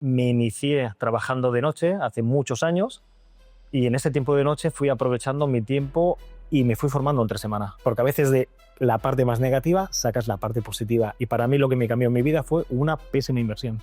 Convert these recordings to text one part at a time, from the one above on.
me inicié trabajando de noche hace muchos años y en ese tiempo de noche fui aprovechando mi tiempo y me fui formando entre semanas. Porque a veces de la parte más negativa sacas la parte positiva. Y para mí lo que me cambió en mi vida fue una pésima inversión.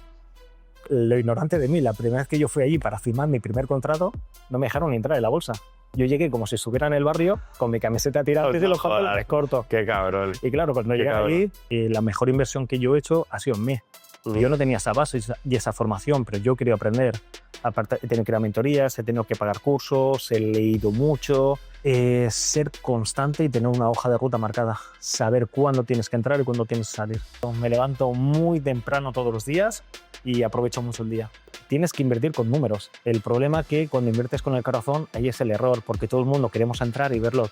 Lo ignorante de mí, la primera vez que yo fui allí para firmar mi primer contrato, no me dejaron ni entrar en la bolsa. Yo llegué como si estuviera en el barrio con mi camiseta tirada y los papeles cortos. Qué cabrón. Y claro, cuando llegué allí, la mejor inversión que yo he hecho ha sido en mí. Yo no tenía esa base y esa formación, pero yo quería aprender. Aparte, he tenido que ir a mentorías, he tenido que pagar cursos, he leído mucho. Ser constante y tener una hoja de ruta marcada. Saber cuándo tienes que entrar y cuándo tienes que salir. Me levanto muy temprano todos los días y aprovecho mucho el día. Tienes que invertir con números. El problema es que cuando inviertes con el corazón, ahí es el error, porque todo el mundo queremos entrar y verlo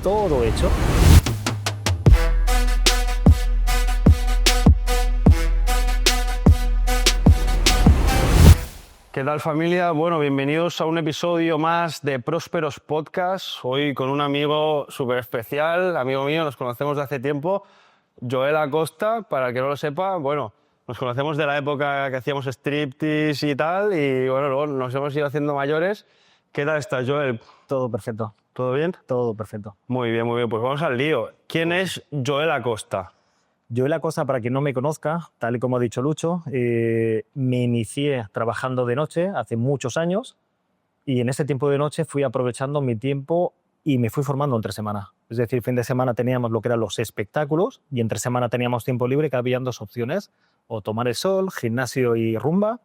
todo hecho. ¿Qué tal, familia? Bueno, bienvenidos a un episodio más de Prósperos Podcast. Hoy con un amigo súper especial, amigo mío, nos conocemos de hace tiempo, Joel Acosta. Para el que no lo sepa, bueno, nos conocemos de la época que hacíamos striptease y tal, y bueno, luego nos hemos ido haciendo mayores. ¿Qué tal estás, Joel? Todo perfecto. ¿Todo bien? Todo perfecto. Muy bien, muy bien. Pues vamos al lío. ¿Quién es Joel Acosta? Joel Acosta, para quien no me conozca, tal y como ha dicho Lucho, me inicié trabajando de noche hace muchos años y en ese tiempo de noche fui aprovechando mi tiempo y me fui formando entre semana. Es decir, fin de semana teníamos lo que eran los espectáculos y entre semana teníamos tiempo libre, que habían dos opciones: o tomar el sol, gimnasio y rumba,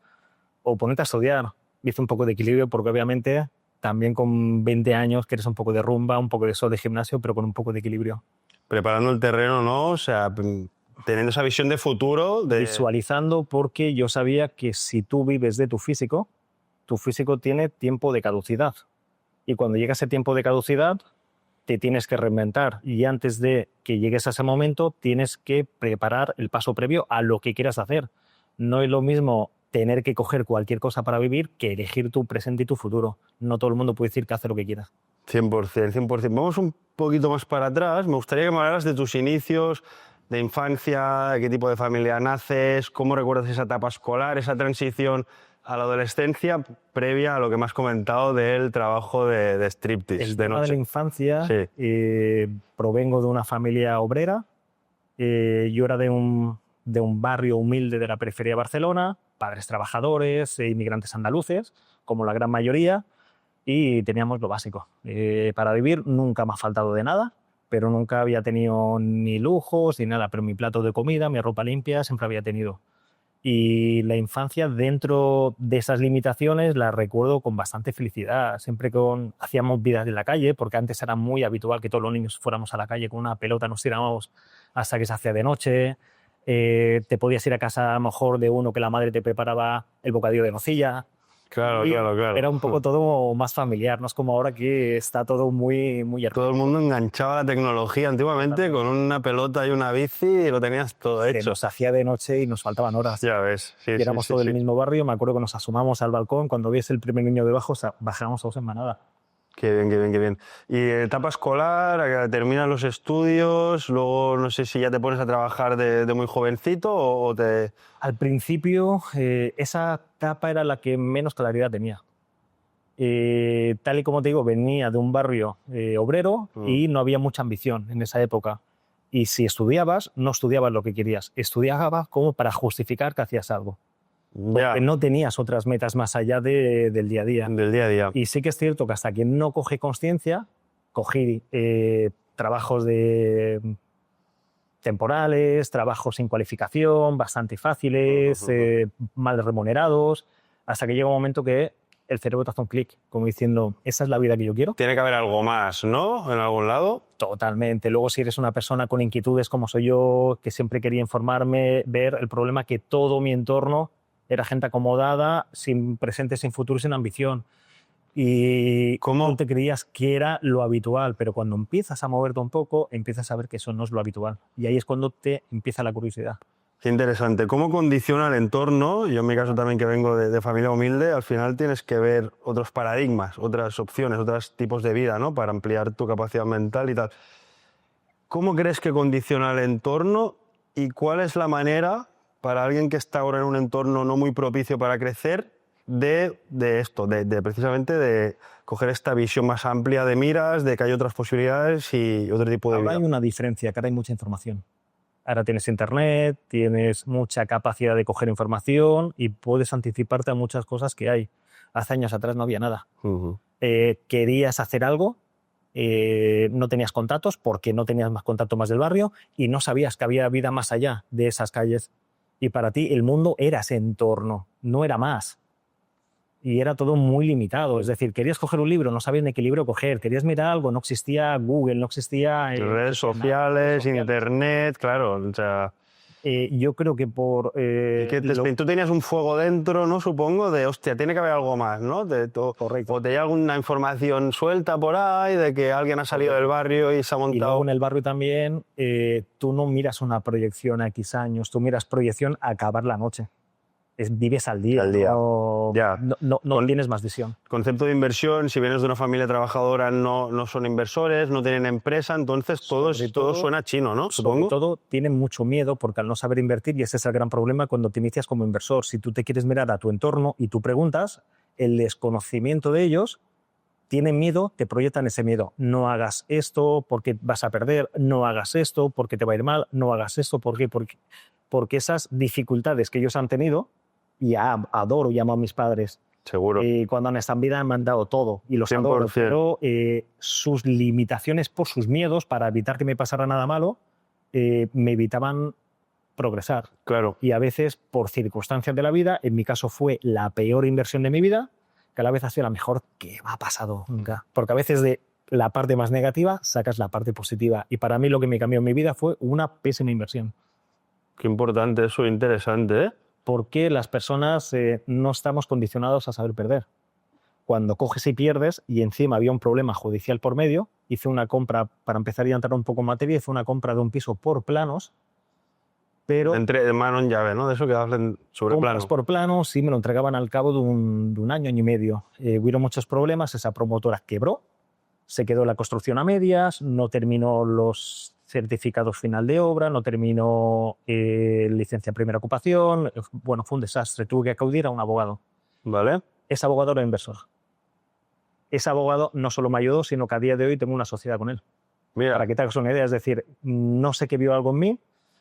o ponerte a estudiar. Hice un poco de equilibrio porque obviamente también con 20 años quieres un poco de rumba, un poco de sol, de gimnasio, pero con un poco de equilibrio. Preparando el terreno, ¿no? O sea, teniendo esa visión de futuro. Visualizando, porque yo sabía que si tú vives de tu físico tiene tiempo de caducidad. Y cuando llega ese tiempo de caducidad, te tienes que reinventar. Y antes de que llegues a ese momento, tienes que preparar el paso previo a lo que quieras hacer. No es lo mismo tener que coger cualquier cosa para vivir que elegir tu presente y tu futuro. No todo el mundo puede decir que hace lo que quiera. 100%, 100%. Vamos un poquito más para atrás. Me gustaría que me hablaras de tus inicios, de infancia, de qué tipo de familia naces, cómo recuerdas esa etapa escolar, esa transición a la adolescencia previa a lo que me has comentado del trabajo de striptease. El tema de la infancia, sí. Provengo de una familia obrera. Yo era de un barrio humilde de la periferia de Barcelona, padres trabajadores, inmigrantes andaluces, como la gran mayoría, y teníamos lo básico. Para vivir nunca me ha faltado de nada, pero nunca había tenido ni lujos ni nada, pero mi plato de comida, mi ropa limpia, siempre había tenido. Y la infancia, dentro de esas limitaciones, la recuerdo con bastante felicidad. Siempre hacíamos vidas en la calle, porque antes era muy habitual que todos los niños fuéramos a la calle con una pelota, nos tiramos hasta que se hacía de noche. Te podías ir a casa a lo mejor de uno que la madre te preparaba el bocadillo de nocilla. Claro. Era un poco todo más familiar, no es como ahora que está todo muy Todo el mundo enganchaba la tecnología antiguamente con una pelota y una bici y lo tenías todo hecho. Se nos hacía de noche y nos faltaban horas. Ya ves. Sí, y éramos todos del mismo barrio. Me acuerdo que nos asomamos al balcón, cuando viese el primer niño debajo, bajábamos todos en manada. Qué bien, qué bien, qué bien. Y etapa escolar, terminas los estudios, luego no sé si ya te pones a trabajar de muy jovencito o te... Al principio, esa etapa era la que menos claridad tenía. Tal y como te digo, venía de un barrio obrero y no había mucha ambición en esa época. Y si estudiabas, no estudiabas lo que querías. Estudiabas como para justificar que hacías algo. Porque no tenías otras metas más allá del día a día. Del día a día. Y sí que es cierto que hasta que no cogí conciencia, cogí trabajos temporales, trabajos sin cualificación, bastante fáciles, mal remunerados, hasta que llega un momento que el cerebro te hace un clic, como diciendo, esa es la vida que yo quiero. Tiene que haber algo más, ¿no? En algún lado. Totalmente. Luego, si eres una persona con inquietudes como soy yo, que siempre quería informarme, ver el problema que todo mi entorno era gente acomodada, sin presente, sin futuro, sin ambición. Y ¿cómo te creías que era lo habitual? Pero cuando empiezas a moverte un poco, empiezas a ver que eso no es lo habitual. Y ahí es cuando te empieza la curiosidad. Qué interesante. ¿Cómo condiciona el entorno? Yo en mi caso también, que vengo de familia humilde, al final tienes que ver otros paradigmas, otras opciones, otros tipos de vida, ¿no? Para ampliar tu capacidad mental y tal. ¿Cómo crees que condiciona el entorno y cuál es la manera para alguien que está ahora en un entorno no muy propicio para crecer de esto, precisamente de coger esta visión más amplia de miras, de que hay otras posibilidades y otro tipo de Ahora vida? hay una diferencia, que ahora hay mucha información. Ahora tienes internet, tienes mucha capacidad de coger información y puedes anticiparte a muchas cosas que hay. Hace años atrás no había nada. Ujú. Querías hacer algo, no tenías contactos porque no tenías más contacto más del barrio y no sabías que había vida más allá de esas calles. Y para ti el mundo era ese entorno, no era más. Y era todo muy limitado. Es decir, querías coger un libro, no sabías ni qué libro coger. Querías mirar algo, no existía Google, no existía... Redes sociales, internet, claro. O sea, yo creo que por... tú tenías un fuego dentro, ¿no? Supongo, de, hostia, tiene que haber algo más, ¿no? Correcto. O te llega alguna información suelta por ahí de que alguien ha salido del barrio y se ha Y luego montado... en el barrio también, tú no miras una proyección a X años, tú miras proyección a acabar la noche. Vives al día, Al día. no, Ya. no tienes más visión. Concepto de inversión, si vienes de una familia trabajadora, no son inversores, no tienen empresa, entonces todo suena chino, ¿no? Supongo. Sobre todo tienen mucho miedo porque al no saber invertir, y ese es el gran problema cuando te inicias como inversor, si tú te quieres mirar a tu entorno y tú preguntas, el desconocimiento de ellos, tienen miedo, te proyectan ese miedo. No hagas esto porque vas a perder, no hagas esto porque te va a ir mal, no hagas esto porque esas dificultades que ellos han tenido, y adoro y amo a mis padres. Seguro. Cuando han estado en vida me han dado todo y los 100%. adoro, pero sus limitaciones por sus miedos para evitar que me pasara nada malo me evitaban progresar. Claro. Y a veces, por circunstancias de la vida, en mi caso fue la peor inversión de mi vida, que a la vez ha sido la mejor que me ha pasado nunca. Porque a veces de la parte más negativa sacas la parte positiva. Y para mí lo que me cambió en mi vida fue una pésima inversión. Qué importante eso, interesante, ¿eh? Porque las personas no estamos condicionados a saber perder. Cuando coges y pierdes, y encima había un problema judicial por medio, hice una compra, para empezar y entrar un poco en materia, hice una compra de un piso por planos, pero... De mano en llave, ¿no? De eso que hablan sobre compras planos. por planos, sí, me lo entregaban al cabo de un año y medio. Hubieron muchos problemas, esa promotora quebró, se quedó la construcción a medias, no terminó los certificados final de obra, no terminó licencia primera ocupación. Bueno, fue un desastre. Tuve que acudir a un abogado. ¿Vale? Ese abogado era inversor. Ese abogado no solo me ayudó, sino que a día de hoy tengo una sociedad con él. Mira. Para que te hagas una idea, es decir, no sé qué vio algo en mí,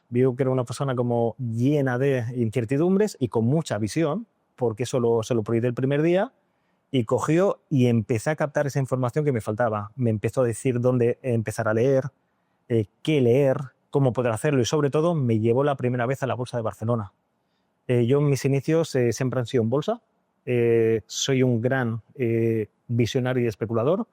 vio que era una persona como llena de incertidumbres y con mucha visión, porque eso se lo prohibí el primer día, y cogió y empecé a captar esa información que me faltaba. Me empezó a decir dónde empezar a leer, qué leer, cómo poder hacerlo, y sobre todo me llevó la primera vez a la Bolsa de Barcelona. Yo en mis inicios siempre han sido en bolsa. Soy un gran visionario y especulador,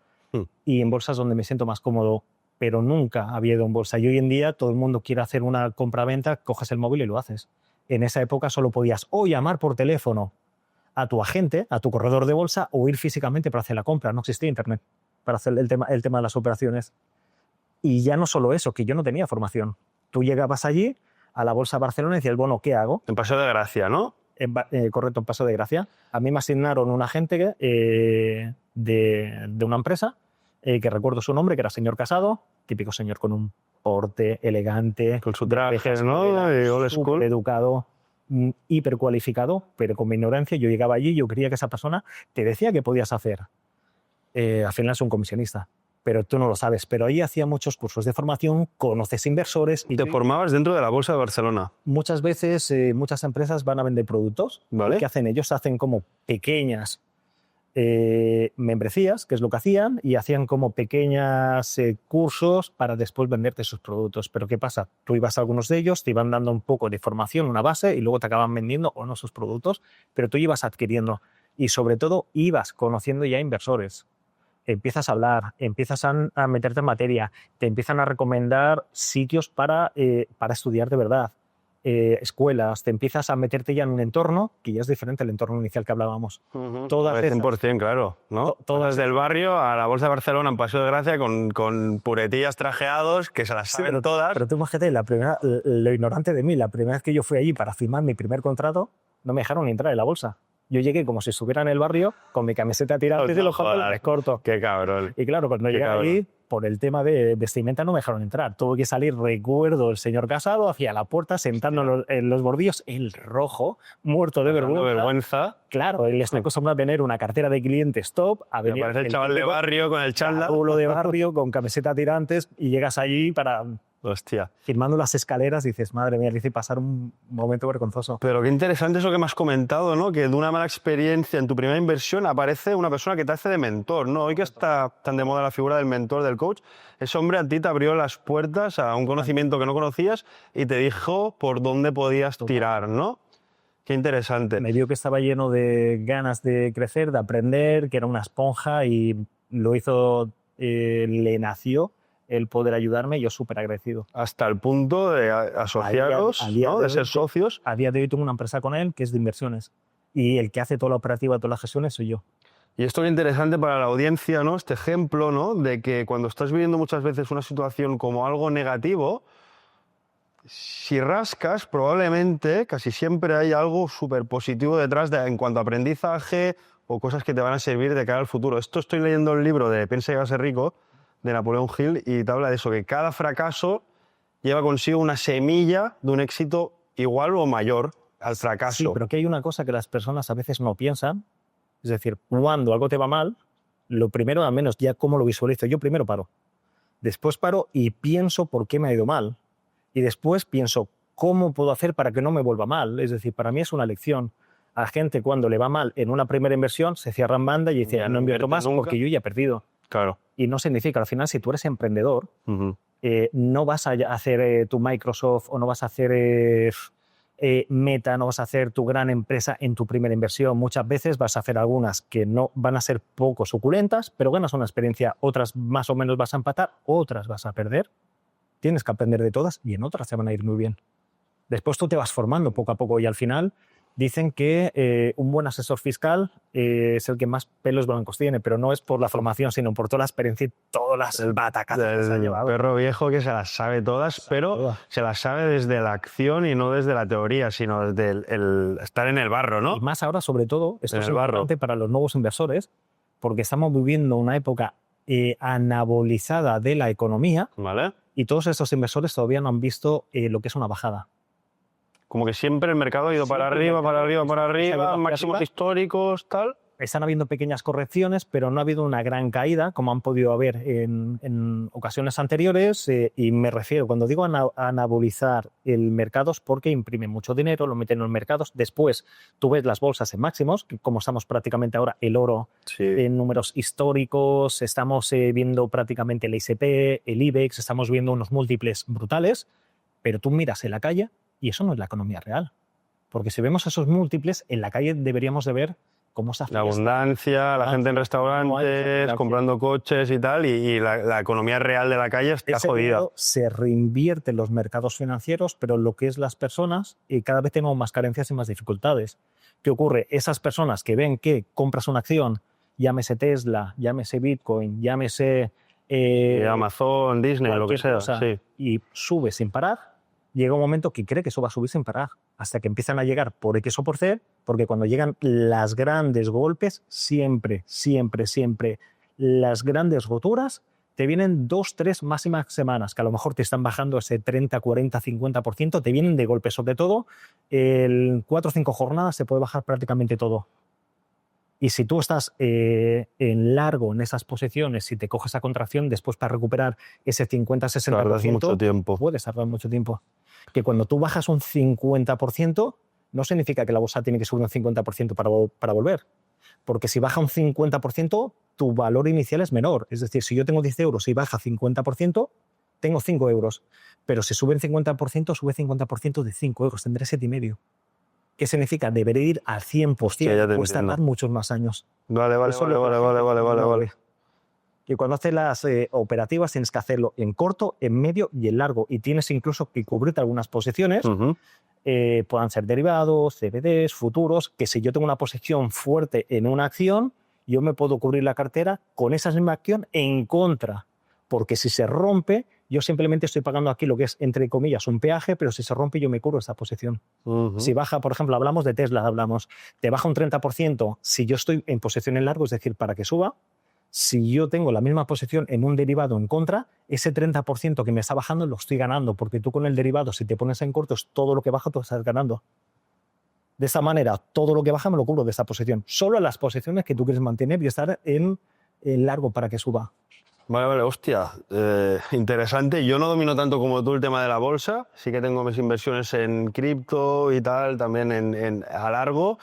y en bolsa es donde me siento más cómodo, pero nunca había ido en bolsa. Y hoy en día todo el mundo quiere hacer una compra-venta, coges el móvil y lo haces. En esa época solo podías o llamar por teléfono a tu agente, a tu corredor de bolsa, o ir físicamente para hacer la compra. No existía internet para hacer el tema de las operaciones. Y ya no solo eso, que yo no tenía formación. Tú llegabas allí, a la Bolsa de Barcelona, y decías, bueno, ¿qué hago? En Paseo de Gracia, ¿no? Correcto, en Paso de Gracia. A mí me asignaron un agente de una empresa, que recuerdo su nombre, que era señor Casado, típico señor con un porte elegante. Con su traje, ¿no? Y old school. Educado, hipercualificado, pero con mi ignorancia yo llegaba allí y yo creía que esa persona te decía qué podías hacer. Al final es un comisionista, pero tú no lo sabes. Pero ahí hacía muchos cursos de formación, conoces inversores. Y te formabas dentro de la Bolsa de Barcelona. Muchas veces muchas empresas van a vender productos. ¿Vale? ¿Qué hacen? Ellos hacen como pequeñas membresías, que es lo que hacían, y hacían como pequeños cursos para después venderte sus productos. Pero ¿qué pasa? Tú ibas a algunos de ellos, te iban dando un poco de formación, una base, y luego te acaban vendiendo o no sus productos, pero tú ibas adquiriendo. Y sobre todo ibas conociendo ya inversores. Empiezas a hablar, empiezas a meterte en materia, te empiezan a recomendar sitios para estudiar de verdad, escuelas, te empiezas a meterte ya en un entorno que ya es diferente al entorno inicial que hablábamos. Todas 100%, claro, ¿no? Todas del barrio a la Bolsa de Barcelona en Paseo de Gracia con puretillas trajeados que se las saben todas. Pero tú imagínate, lo ignorante de mí, la primera vez que yo fui allí para firmar mi primer contrato, no me dejaron ni entrar en la bolsa. Yo llegué como si estuviera en el barrio con mi camiseta tirada y los papeles cortos. Qué cabrón. Y claro, cuando llegué ahí, por el tema de vestimenta no me dejaron entrar. Tuve que salir, recuerdo, el señor Casado hacia la puerta, sentando en los bordillos, el rojo, muerto de vergüenza. Claro, él está acostumbrado a tener una cartera de clientes top, a venir parece el chaval de barrio con el chándal. Uno de barrio, con camiseta tirantes, y llegas allí para... Hostia. Firmando las escaleras, dices, madre mía, le hice pasar un momento vergonzoso. Pero qué interesante eso que me has comentado, ¿no? Que de una mala experiencia en tu primera inversión aparece una persona que te hace de mentor, ¿no? Hoy que está tan de moda la figura del mentor, del coach, ese hombre a ti te abrió las puertas a un conocimiento que no conocías y te dijo por dónde podías tirar, ¿no? Qué interesante. Me vio que estaba lleno de ganas de crecer, de aprender, que era una esponja, y lo hizo, le nació el poder ayudarme, yo súper agradecido. Hasta el punto de asociaros, ¿no? De ser socios. A día de hoy tengo una empresa con él que es de inversiones, y el que hace toda la operativa, todas las gestiones soy yo. Y esto es interesante para la audiencia, ¿no? Este ejemplo, ¿no? De que cuando estás viviendo muchas veces una situación como algo negativo, si rascas, probablemente, casi siempre hay algo súper positivo detrás en cuanto a aprendizaje o cosas que te van a servir de cara al futuro. Esto estoy leyendo el libro de Piensa y va a ser rico, de Napoleón Hill, y te habla de eso, que cada fracaso lleva consigo una semilla de un éxito igual o mayor al fracaso. Sí, pero que hay una cosa que las personas a veces no piensan, es decir, cuando algo te va mal, lo primero, al menos ya cómo lo visualizo, yo primero paro, después paro y pienso por qué me ha ido mal, y después pienso cómo puedo hacer para que no me vuelva mal. Es decir, para mí es una lección. A gente cuando le va mal en una primera inversión se cierra en banda y dice, no invierto más porque yo ya he perdido. Claro. Y no significa, al final, si tú eres emprendedor, no vas a hacer tu Microsoft o no vas a hacer Meta, no vas a hacer tu gran empresa en tu primera inversión. Muchas veces vas a hacer algunas que no van a ser poco suculentas, pero ganas una experiencia. Otras más o menos vas a empatar, otras vas a perder. Tienes que aprender de todas y en otras te van a ir muy bien. Después tú te vas formando poco a poco y al final dicen que un buen asesor fiscal es el que más pelos blancos tiene, pero no es por la formación, sino por toda la experiencia y todas las batacazas que se ha llevado. El perro viejo que se las sabe todas, pero se las sabe desde la acción y no desde la teoría, sino desde el estar en el barro, ¿no? Y más ahora, sobre todo, esto es importante para los nuevos inversores, porque estamos viviendo una época anabolizada de la economía, ¿vale? Y todos estos inversores todavía no han visto lo que es una bajada. Como que siempre el mercado ha ido para arriba, máximos históricos, tal. Están habiendo pequeñas correcciones, pero no ha habido una gran caída, como han podido haber en ocasiones anteriores. Y me refiero, cuando digo anabolizar el mercado, es porque imprimen mucho dinero, lo meten en los mercados. Después tú ves las bolsas en máximos, como estamos prácticamente ahora, el oro en números históricos, estamos viendo prácticamente el S&P, el IBEX, estamos viendo unos múltiples brutales, pero tú miras en la calle y eso no es la economía real. Porque si vemos esos múltiples, en la calle deberíamos de ver cómo se hace. La abundancia, la gente en restaurantes, comprando coches y tal, y la economía real de la calle está jodida. Se reinvierte en los mercados financieros, pero lo que es las personas, cada vez tenemos más carencias y más dificultades. ¿Qué ocurre? Esas personas que ven que compras una acción, llámese Tesla, llámese Bitcoin, llámese Amazon, Disney, lo que sea, y sube sin parar, llega un momento que cree que eso va a subir sin parar, hasta que empiezan a llegar por X o por Z, porque cuando llegan las grandes golpes, siempre las grandes roturas te vienen 2, 3 máximas semanas, que a lo mejor te están bajando ese 30, 40, 50%, te vienen de golpe. Sobre todo, en 4 o 5 jornadas se puede bajar prácticamente todo. Y si tú estás en largo en esas posiciones, si te coges esa contracción, después para recuperar ese 50-60%, mucho tiempo. Puedes tardar mucho tiempo. Que cuando tú bajas un 50%, no significa que la bolsa tiene que subir un 50% para volver. Porque si baja un 50%, tu valor inicial es menor. Es decir, si yo tengo 10 euros y baja 50%, tengo 5 euros. Pero si sube el 50%, sube 50% de 5 euros. Tendré 7,5. ¿Qué significa? Debería ir al 100%, pues tardar muchos más años. Vale. Que cuando haces las operativas tienes que hacerlo en corto, en medio y en largo. Y tienes incluso que cubrirte algunas posiciones, puedan ser derivados, CBDs, futuros, que si yo tengo una posición fuerte en una acción, yo me puedo cubrir la cartera con esa misma acción en contra. Porque si se rompe, yo simplemente estoy pagando aquí lo que es, entre comillas, un peaje, pero si se rompe yo me cubro esa posición. Si baja, por ejemplo, hablamos de Tesla, te baja un 30%, si yo estoy en posición en largo, es decir, para que suba, Si yo tengo la misma posición en un derivado en contra, ese 30% que me está bajando lo estoy ganando, porque tú con el derivado, si te pones en corto, es todo lo que baja, tú estás ganando. De esta manera, todo lo que baja me lo cubro de esta posición. Solo las posiciones que tú quieres mantener y estar en largo para que suba. Vale, hostia, interesante. Yo no domino tanto como tú el tema de la bolsa, sí que tengo mis inversiones en cripto y tal, también a largo,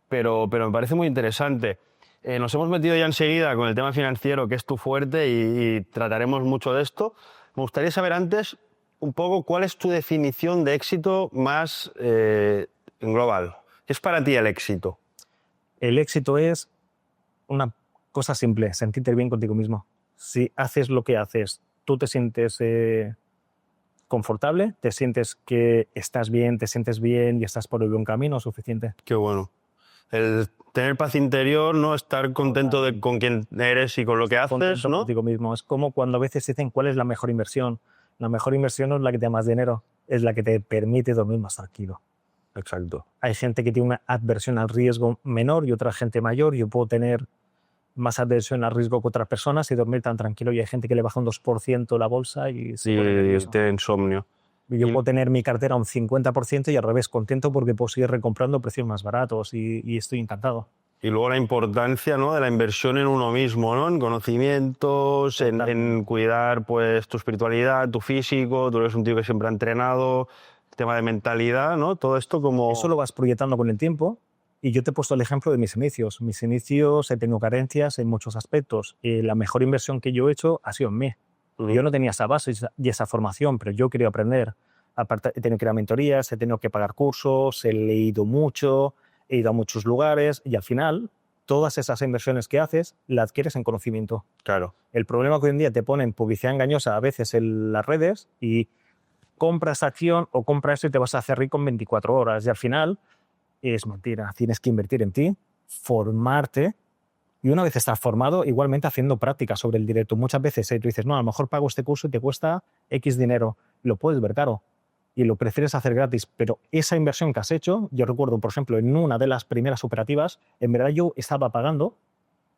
pero me parece muy interesante. Nos hemos metido ya enseguida con el tema financiero, que es tu fuerte, y trataremos mucho de esto. Me gustaría saber antes un poco cuál es tu definición de éxito más en global. ¿Qué es para ti el éxito? El éxito es una cosa simple, sentirte bien contigo mismo. Si haces lo que haces, tú te sientes confortable, te sientes que estás bien, te sientes bien y estás por el buen camino, suficiente. Qué bueno. El tener paz interior, ¿no? Estar contento con quien eres y con lo que haces, Contento ¿no? contigo mismo. Es como cuando a veces dicen cuál es la mejor inversión. La mejor inversión no es la que te da más dinero, es la que te permite dormir más tranquilo. Exacto. Hay gente que tiene una adversión al riesgo menor y otra gente mayor. Yo puedo tener más adversión al riesgo que otras personas y dormir tan tranquilo. Y hay gente que le baja un 2% la bolsa y se pone nervioso. Tiene insomnio. Yo puedo tener mi cartera un 50% y al revés, contento porque puedo seguir recomprando precios más baratos y estoy encantado. Y luego la importancia, ¿no?, de la inversión en uno mismo, ¿no? En conocimientos, en cuidar pues tu espiritualidad, tu físico. Tú eres un tío que siempre ha entrenado, el tema de mentalidad, ¿no? Todo esto como... Eso lo vas proyectando con el tiempo. Y yo te he puesto el ejemplo de mis inicios. Mis inicios he tenido carencias en muchos aspectos. La mejor inversión que yo he hecho ha sido en mí. Yo no tenía esa base y esa formación, pero yo quería aprender. Aparte, he tenido que ir a mentorías, he tenido que pagar cursos, he leído mucho, he ido a muchos lugares y al final todas esas inversiones que haces las adquieres en conocimiento. Claro. El problema es que hoy en día te ponen publicidad engañosa a veces en las redes y compra esta acción o compra esto y te vas a hacer rico en 24 horas. Y al final es mentira. Tienes que invertir en ti, formarte. Y una vez estás formado, igualmente haciendo prácticas sobre el directo. Muchas veces tú dices, no, a lo mejor pago este curso y te cuesta X dinero. Lo puedes ver caro y lo prefieres hacer gratis. Pero esa inversión que has hecho, yo recuerdo, por ejemplo, en una de las primeras operativas, en verdad yo estaba pagando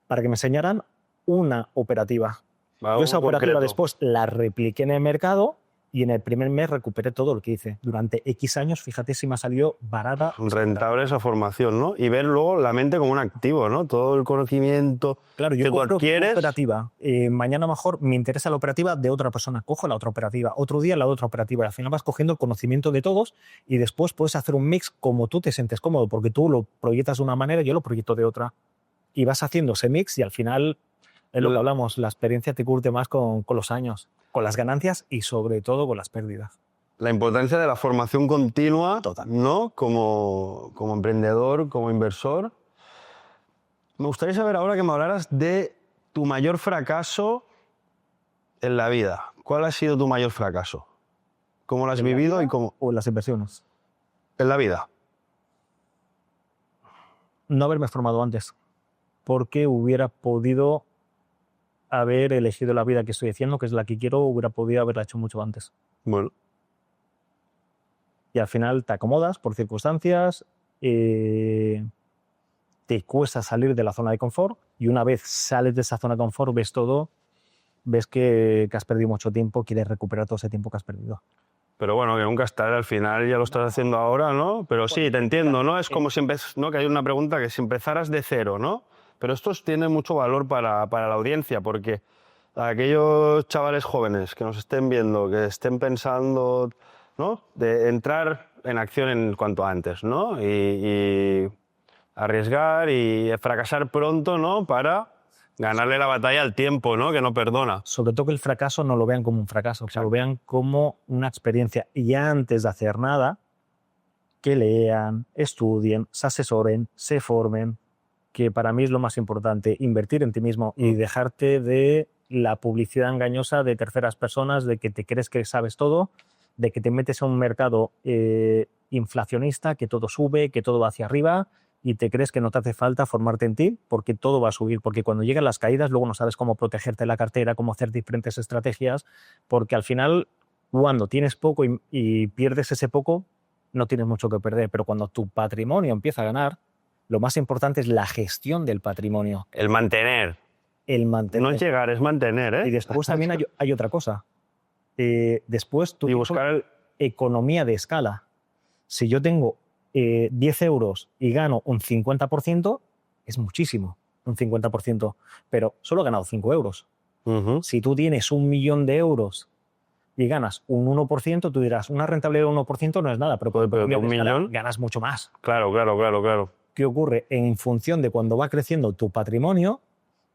para que me enseñaran una operativa. Yo esa operativa después la repliqué en el mercado y en el primer mes recuperé todo lo que hice. Durante X años, fíjate si me ha salido barata. Rentable esa formación, ¿no? Y ver luego la mente como un activo, ¿no? Todo el conocimiento claro, yo que tú adquieres. Operativa. Mañana mejor me interesa la operativa de otra persona. Cojo la otra operativa. Otro día la otra operativa. Y al final vas cogiendo el conocimiento de todos y después puedes hacer un mix como tú te sientes cómodo, porque tú lo proyectas de una manera y yo lo proyecto de otra. Y vas haciendo ese mix y al final es lo que hablamos. La experiencia te curte más con los años, con las ganancias y sobre todo con las pérdidas. La importancia de la formación continua, ¿no? Como emprendedor, como inversor. Me gustaría saber ahora que me hablaras de tu mayor fracaso en la vida. ¿Cuál ha sido tu mayor fracaso? ¿Cómo lo has vivido y cómo? ¿O en las inversiones? En la vida. No haberme formado antes, porque hubiera podido haber elegido la vida que estoy haciendo, que es la que quiero, hubiera podido haberla hecho mucho antes. Bueno. Y al final te acomodas por circunstancias, te cuesta salir de la zona de confort y una vez sales de esa zona de confort ves todo, ves que has perdido mucho tiempo, quieres recuperar todo ese tiempo que has perdido. Pero bueno, que nunca es tarde, al final ya lo estás haciendo ahora, ¿no? Pero sí, te entiendo, ¿no? Es como si ¿no? Que hay una pregunta que si empezaras de cero, ¿no? Pero esto tiene mucho valor para la audiencia, porque aquellos chavales jóvenes que nos estén viendo, que estén pensando, ¿no?, de entrar en acción en cuanto antes, ¿no? Y arriesgar y fracasar pronto, ¿no?, para ganarle la batalla al tiempo, ¿no?, que no perdona. Sobre todo que el fracaso no lo vean como un fracaso, o sea, lo vean como una experiencia. Y antes de hacer nada, que lean, estudien, se asesoren, se formen, que para mí es lo más importante, invertir en ti mismo y dejarte de la publicidad engañosa de terceras personas, de que te crees que sabes todo, de que te metes a un mercado inflacionista, que todo sube, que todo va hacia arriba y te crees que no te hace falta formarte en ti porque todo va a subir, porque cuando llegan las caídas luego no sabes cómo protegerte la cartera, cómo hacer diferentes estrategias, porque al final cuando tienes poco y pierdes ese poco, no tienes mucho que perder, pero cuando tu patrimonio empieza a ganar, lo más importante es la gestión del patrimonio. El mantener. el mantener. No es llegar, es mantener, ¿eh? Y después también hay otra cosa. Después tú Y buscar economía de escala. Si yo tengo 10 euros y gano un 50%, es muchísimo, un 50%. Pero solo he ganado 5 euros. Si tú tienes 1.000.000 de euros y ganas un 1%, tú dirás, una rentabilidad de 1% no es nada, pero de 1.000.000 ganas mucho más. Claro. ¿Qué ocurre? En función de cuando va creciendo tu patrimonio,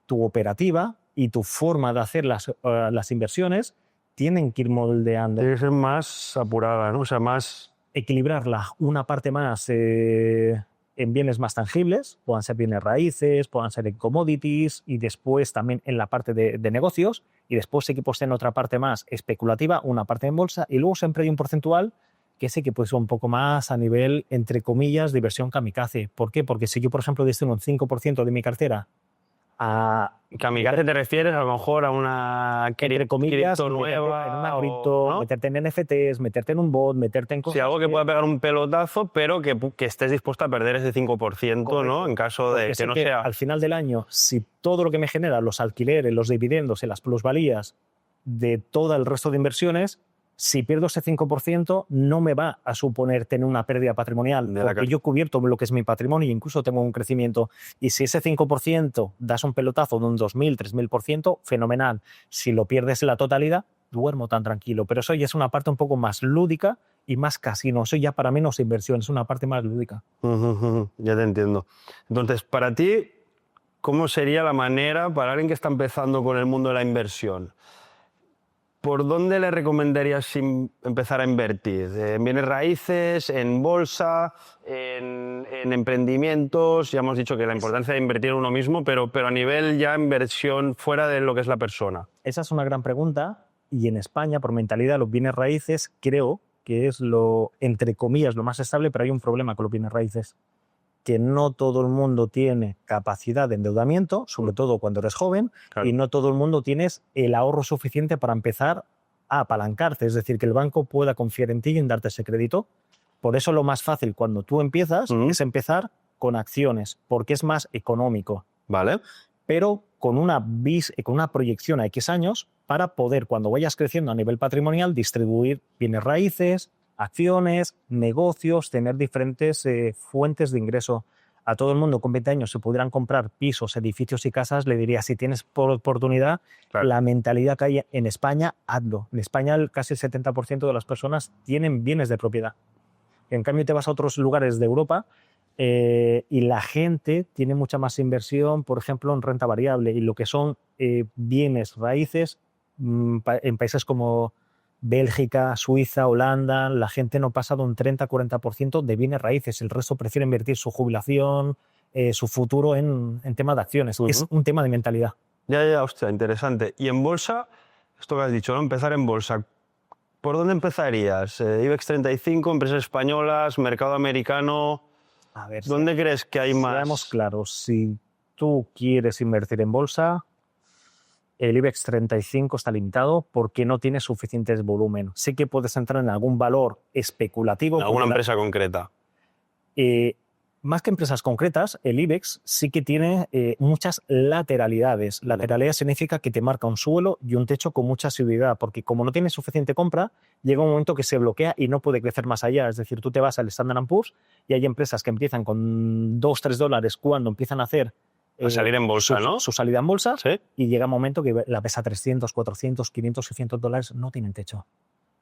tu operativa y tu forma de hacer las inversiones tienen que ir moldeando. Tiene que ser más apurada, ¿no? O sea, más... Equilibrarla una parte más en bienes más tangibles, puedan ser bienes raíces, puedan ser en commodities, y después también en la parte de negocios, y después sí que poseen otra parte más especulativa, una parte en bolsa, y luego siempre hay un porcentual que sí que puede ser un poco más a nivel, entre comillas, de inversión kamikaze. ¿Por qué? Porque si yo, por ejemplo, destino un 5% de mi cartera a... Kamikaze te refieres a lo mejor a una entre comillas, cripto nueva, en una cripto, ¿no? meterte en NFTs, meterte en un bot, meterte en cosas... Sí, algo que pueda pegar un pelotazo, pero que estés dispuesto a perder ese 5%, Correcto. ¿no? En caso de Porque que no que sea... al final del año, si todo lo que me genera, los alquileres, los dividendos y las plusvalías de todo el resto de inversiones, si pierdo ese 5%, no me va a suponer tener una pérdida patrimonial, porque yo he cubierto lo que es mi patrimonio e incluso tengo un crecimiento. Y si ese 5% das un pelotazo de un 2.000, 3.000%, fenomenal. Si lo pierdes en la totalidad, duermo tan tranquilo. Pero eso ya es una parte un poco más lúdica y más casino. Eso ya para menos inversión, es una parte más lúdica. Ya te entiendo. Entonces, para ti, ¿cómo sería la manera para alguien que está empezando con el mundo de la inversión? ¿Por dónde le recomendarías empezar a invertir? ¿En bienes raíces, en bolsa, en emprendimientos? Ya hemos dicho que la importancia de invertir en uno mismo, pero a nivel ya inversión fuera de lo que es la persona. Esa es una gran pregunta, y en España, por mentalidad, los bienes raíces creo que es lo, entre comillas, lo más estable, pero hay un problema con los bienes raíces, que no todo el mundo tiene capacidad de endeudamiento, sobre todo cuando eres joven, claro, y no todo el mundo tienes el ahorro suficiente para empezar a apalancarte, es decir, que el banco pueda confiar en ti y en darte ese crédito. Por eso lo más fácil cuando tú empiezas es empezar con acciones, porque es más económico. Vale. Pero con una proyección a X años para poder, cuando vayas creciendo a nivel patrimonial, distribuir bienes raíces, acciones, negocios, tener diferentes fuentes de ingreso. A todo el mundo con 20 años se pudieran comprar pisos, edificios y casas, le diría, si tienes por oportunidad, claro, la mentalidad que hay en España, hazlo. En España casi el 70% de las personas tienen bienes de propiedad. En cambio te vas a otros lugares de Europa y la gente tiene mucha más inversión, por ejemplo, en renta variable, y lo que son bienes raíces en países como Bélgica, Suiza, Holanda, la gente no pasa de un 30-40% de bienes raíces. El resto prefiere invertir su jubilación, su futuro en tema de acciones. Es un tema de mentalidad. Ya, hostia, interesante. Y en bolsa, esto que has dicho, ¿no? Empezar en bolsa. ¿Por dónde empezarías? IBEX 35, empresas españolas, mercado americano. A ver, ¿dónde crees que hay más? Seamos claros, si tú quieres invertir en bolsa, el IBEX 35 está limitado porque no tiene suficiente volumen. Sí que puedes entrar en algún valor especulativo. En alguna empresa concreta. Más que empresas concretas, el IBEX sí que tiene muchas lateralidades. Lateralidad significa que te marca un suelo y un techo con mucha seguridad, porque como no tiene suficiente compra, llega un momento que se bloquea y no puede crecer más allá. Es decir, tú te vas al Standard & Poor's y hay empresas que empiezan con $2-3 cuando empiezan a hacer a salir en bolsa, ¿no? Su salida en bolsa, ¿sí? Y llega un momento que la pesa 300, 400, 500, $600 no tienen techo.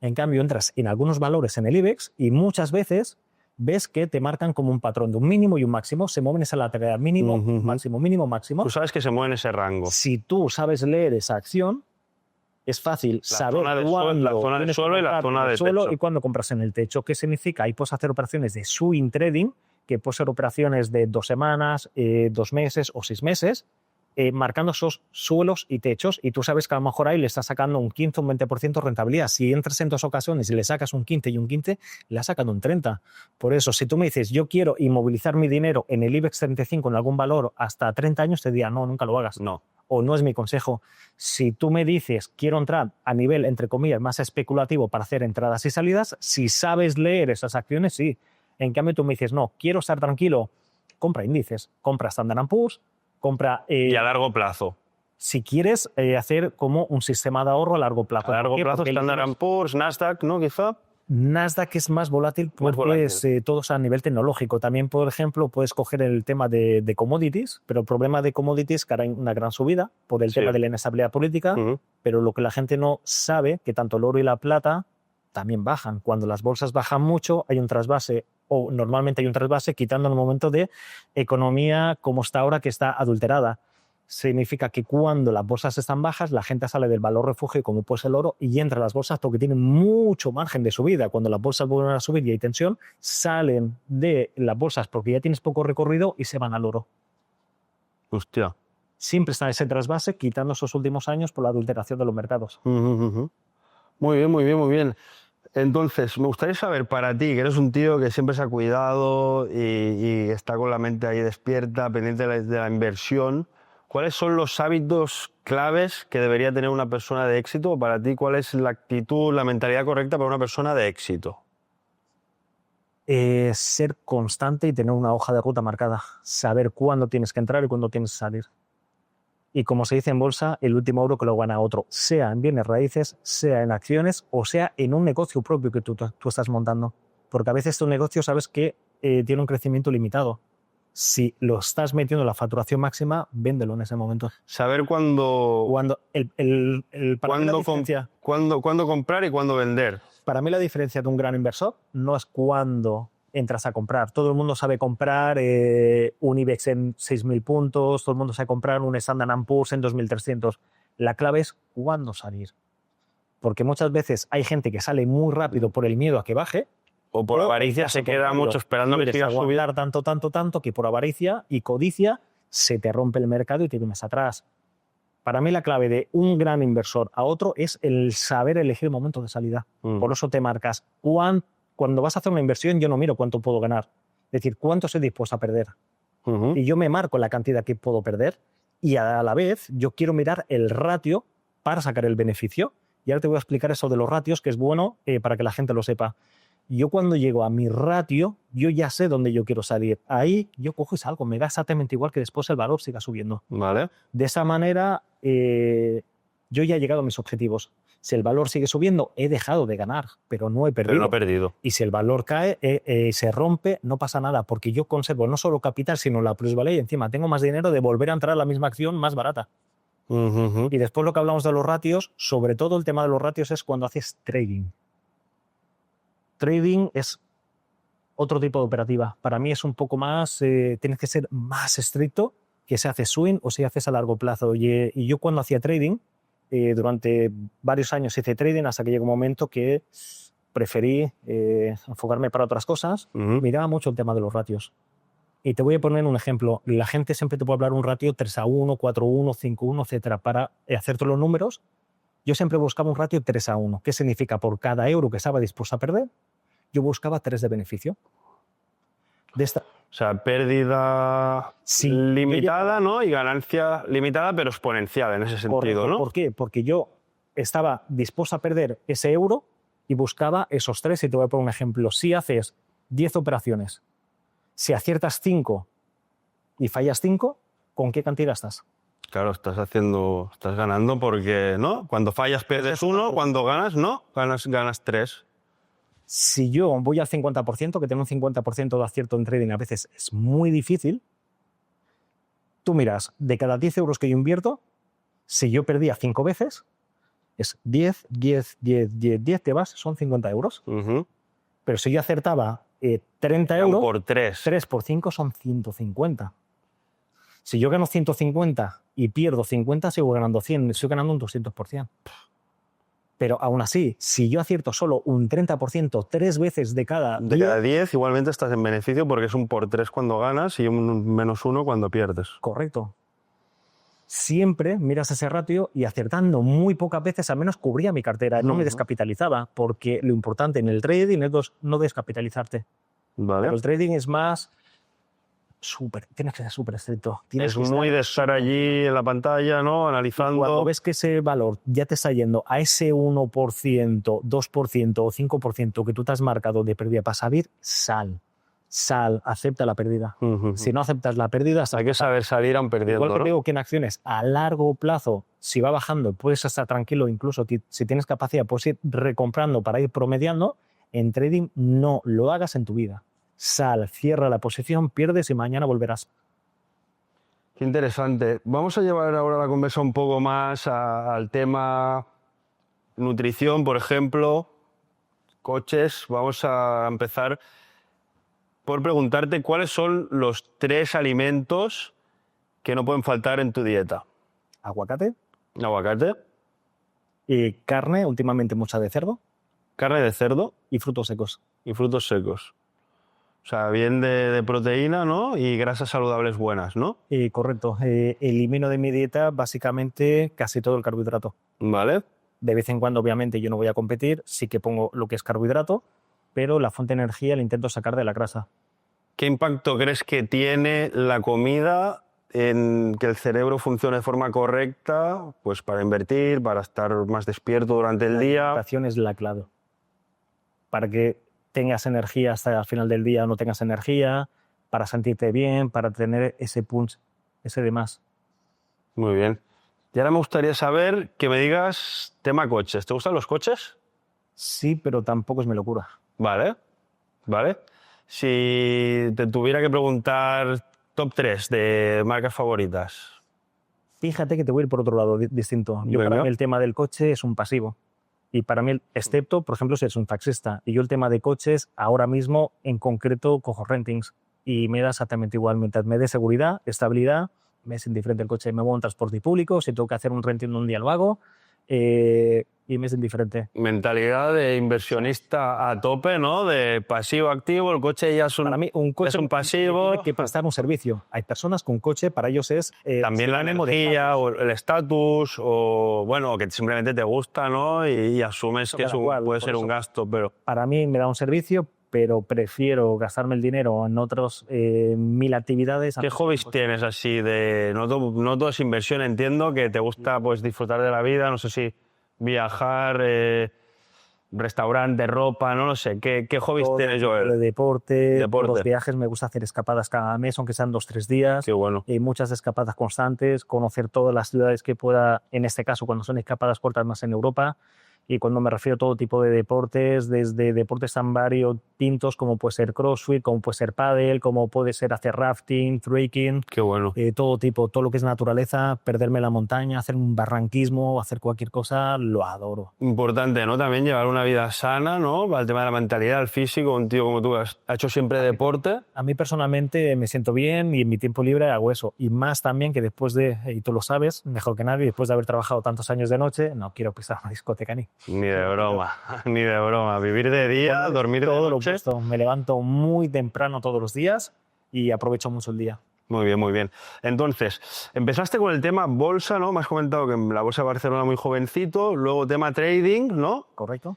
En cambio, entras en algunos valores en el IBEX y muchas veces ves que te marcan como un patrón de un mínimo y un máximo, se mueven esa lateral mínimo, máximo, mínimo, máximo. Tú sabes que se mueve en ese rango. Si tú sabes leer esa acción, es fácil saber cuándo la zona del suelo y la zona del techo. Y cuándo compras en el techo. ¿Qué significa? Ahí puedes hacer operaciones de swing trading, que pueden ser operaciones de 2 semanas, 2 meses o 6 meses, marcando esos suelos y techos, y tú sabes que a lo mejor ahí le estás sacando un 15 o un 20% de rentabilidad. Si entras en 2 ocasiones y le sacas un 15 y un 15, le has sacado un 30. Por eso, si tú me dices, yo quiero inmovilizar mi dinero en el IBEX 35 en algún valor hasta 30 años, te diría, no, nunca lo hagas. No. O no es mi consejo. Si tú me dices, quiero entrar a nivel, entre comillas, más especulativo para hacer entradas y salidas, si sabes leer esas acciones, sí. En cambio, tú me dices, no, quiero estar tranquilo, compra índices, compra Standard & Poor's, compra... y a largo plazo. si quieres hacer como un sistema de ahorro a largo plazo. A largo plazo, Standard & Poor's, Nasdaq, ¿no? Quizá. Nasdaq es más volátil porque todo es a nivel tecnológico. También, por ejemplo, puedes coger el tema de commodities, pero el problema de commodities es que hará una gran subida por el tema de la inestabilidad política, pero lo que la gente no sabe, que tanto el oro y la plata también bajan. Cuando las bolsas bajan mucho, hay un trasvase, o normalmente hay un trasvase, quitando en el momento de economía como está ahora, que está adulterada. Significa que cuando las bolsas están bajas, la gente sale del valor refugio, como puede ser el oro, y entra a las bolsas porque tienen mucho margen de subida. Cuando las bolsas vuelven a subir y hay tensión, salen de las bolsas porque ya tienes poco recorrido y se van al oro. Hostia. Siempre está ese trasvase, quitando esos últimos años por la adulteración de los mercados. Muy bien, muy bien, muy bien. Entonces, me gustaría saber para ti, que eres un tío que siempre se ha cuidado y está con la mente ahí despierta, pendiente de la inversión, ¿cuáles son los hábitos claves que debería tener una persona de éxito? Para ti, ¿cuál es la actitud, la mentalidad correcta para una persona de éxito? Ser constante y tener una hoja de ruta marcada. Saber cuándo tienes que entrar y cuándo tienes que salir. Y como se dice en bolsa, el último euro que lo gana otro, sea en bienes raíces, sea en acciones o sea en un negocio propio que tú estás montando. Porque a veces tu negocio sabes que tiene un crecimiento limitado. Si lo estás metiendo en la facturación máxima, véndelo en ese momento. Saber cuándo comprar y cuándo vender. Para mí la diferencia de un gran inversor no es cuándo entras a comprar. Todo el mundo sabe comprar un IBEX en 6.000 puntos, todo el mundo sabe comprar un Standard & Poor's en 2.300. La clave es cuándo salir. Porque muchas veces hay gente que sale muy rápido por el miedo a que baje, o por avaricia se queda mucho esperando que siga subiendo tanto que por avaricia y codicia se te rompe el mercado y te vienes atrás. Para mí la clave de un gran inversor a otro es el saber elegir el momento de salida. Por eso te marcas. Cuando vas a hacer una inversión, yo no miro cuánto puedo ganar. Es decir, cuánto estoy dispuesto a perder. Y yo me marco la cantidad que puedo perder y a la vez yo quiero mirar el ratio para sacar el beneficio. Y ahora te voy a explicar eso de los ratios, que es bueno para que la gente lo sepa. Yo cuando llego a mi ratio, yo ya sé dónde yo quiero salir. Ahí yo cojo y salgo, me da exactamente igual que después el valor siga subiendo. Vale. De esa manera, yo ya he llegado a mis objetivos. Si el valor sigue subiendo, he dejado de ganar, pero no he perdido. Pero no he perdido. Y si el valor cae, se rompe, no pasa nada, porque yo conservo no solo capital, sino la plusvalía y encima tengo más dinero de volver a entrar a la misma acción más barata. Y después lo que hablamos de los ratios, sobre todo el tema de los ratios es cuando haces trading. Trading es otro tipo de operativa. Para mí es un poco más, tienes que ser más estricto que se hace swing o si haces a largo plazo. Y yo cuando hacía trading, durante varios años hice trading hasta que llegó un momento que preferí enfocarme para otras cosas. Miraba mucho el tema de los ratios. Y te voy a poner un ejemplo. La gente siempre te puede hablar un ratio 3-1, 4-1, 5-1, etcétera. Para hacerte los números, yo siempre buscaba un ratio 3-1. ¿Qué significa? Por cada euro que estaba dispuesto a perder, yo buscaba 3 de beneficio. O sea, pérdida limitada, ¿no? Y ganancia limitada, pero exponencial en ese sentido, ¿no? ¿Por qué? Porque yo estaba dispuesto a perder ese euro y buscaba esos 3. Y te voy a poner un ejemplo. Si haces 10 operaciones, si aciertas 5 y fallas 5, ¿con qué cantidad estás? Claro, estás ganando porque, ¿no? Cuando fallas pierdes 1, cuando ganas, no, ganas 3. Si yo voy al 50%, que tengo un 50% de acierto en trading a veces es muy difícil, tú miras, de cada 10 euros que yo invierto, si yo perdía 5 veces, es 10, 10, 10, 10, 10, te vas, son 50 euros. Pero si yo acertaba 30 euros, por 3 por 5 son 150. Si yo gano 150 y pierdo 50, sigo ganando 100, estoy ganando un 200%. Pero aún así, si yo acierto solo un 30%, 3 veces de cada 10... De cada 10 igualmente estás en beneficio porque es un por 3 cuando ganas y un -1 cuando pierdes. Correcto. Siempre miras ese ratio y acertando muy pocas veces al menos cubría mi cartera, no me descapitalizaba, porque lo importante en el trading es no descapitalizarte. Vale. Pero el trading es más... tienes que ser súper estricto. Es muy de estar allí en la pantalla, ¿no? Analizando. Cuando ves que ese valor ya te está yendo a ese 1%, 2% o 5% que tú te has marcado de pérdida para salir, sal. sal, acepta la pérdida. Ujú. Si no aceptas la pérdida, Hay que saber salir aun perdiendo, igual que ¿no? digo que en acciones a largo plazo, si va bajando, puedes estar tranquilo, incluso si tienes capacidad, puedes ir recomprando para ir promediando. En trading no lo hagas en tu vida. Sal, cierra la posición, pierdes y mañana volverás. Qué interesante. Vamos a llevar ahora la conversa un poco más al tema nutrición, por ejemplo, coches. Vamos a empezar por preguntarte cuáles son los 3 alimentos que no pueden faltar en tu dieta. Aguacate, Aguacate, carne, últimamente mucha de cerdo, carne de cerdo y frutos secos. y frutos secos. O sea, bien de proteína, ¿no? Y grasas saludables buenas, ¿no? Correcto. Elimino de mi dieta básicamente casi todo el carbohidrato. Vale. De vez en cuando, obviamente, yo no voy a competir, sí que pongo lo que es carbohidrato, pero la fuente de energía la intento sacar de la grasa. ¿Qué impacto crees que tiene la comida en que el cerebro funcione de forma correcta, pues para invertir, para estar más despierto durante el La día? alimentación es la clave. Para que tengas energía hasta el final del día o no tengas energía, para sentirte bien, para tener ese punch, ese de más. Muy bien. Y ahora me gustaría saber que me digas tema coches. ¿Te gustan los coches? Sí, pero tampoco es mi locura. Vale, vale. Si te tuviera que preguntar top 3 de marcas favoritas. Fíjate que te voy a ir por otro lado distinto. Yo, Venga. para mí el tema del coche es un pasivo. Y para mí, excepto, por ejemplo, si eres un taxista. Y yo el tema de coches, ahora mismo, en concreto, cojo rentings. Y me da exactamente igual. Mientras me dé seguridad, estabilidad, me es indiferente el coche. Me muevo en transporte público, si tengo que hacer un renting un día lo hago. Y me es indiferente. Mentalidad de inversionista a tope, ¿no? De pasivo activo, el coche ya es un, Para mí, un coche es un pasivo. tiene que prestar un servicio. Hay personas con coche, para ellos es... También la sinónimo de energía o el estatus o, bueno, que simplemente te gusta, ¿no? Y asumes Eso que me es da igual, puede por ser un eso. gasto, pero... Para mí me da un servicio, pero prefiero gastarme el dinero en otros 1000 actividades. ¿Qué hobbies tienes así de... No todo es inversión, entiendo, que te gusta pues disfrutar de la vida, no sé si viajar, restaurante, ropa, no lo sé. ¿Qué hobbies Todo tienes, tipo Joel? de deporte, Deporte. todos los viajes, me gusta hacer escapadas cada mes, aunque sean 2-3 días. Qué bueno. Muchas escapadas constantes, conocer todas las ciudades que pueda, en este caso cuando son escapadas cortas más en Europa. Y cuando me refiero a todo tipo de deportes, desde deportes tan variopintos como puede ser crossfit, como puede ser pádel, como puede ser hacer rafting, trekking, Qué bueno. todo tipo, todo lo que es naturaleza, perderme en la montaña, hacer un barranquismo, hacer cualquier cosa, lo adoro. Importante, ¿no? También llevar una vida sana, ¿no? Para el tema de la mentalidad, el físico. Un tío como tú ha hecho siempre deporte. A mí personalmente me siento bien y en mi tiempo libre hago eso. Y más también que después de, y tú lo sabes, mejor que nadie, después de haber trabajado tantos años de noche, no quiero pisar una discoteca ni. Ni de broma, ni de broma. Vivir de día, dormir de Todo lo noche. opuesto. Me levanto muy temprano todos los días y aprovecho mucho el día. Muy bien, muy bien. Entonces, empezaste con el tema bolsa, ¿no? Me has comentado que en la bolsa de Barcelona muy jovencito, luego tema trading, ¿no? ¿Correcto?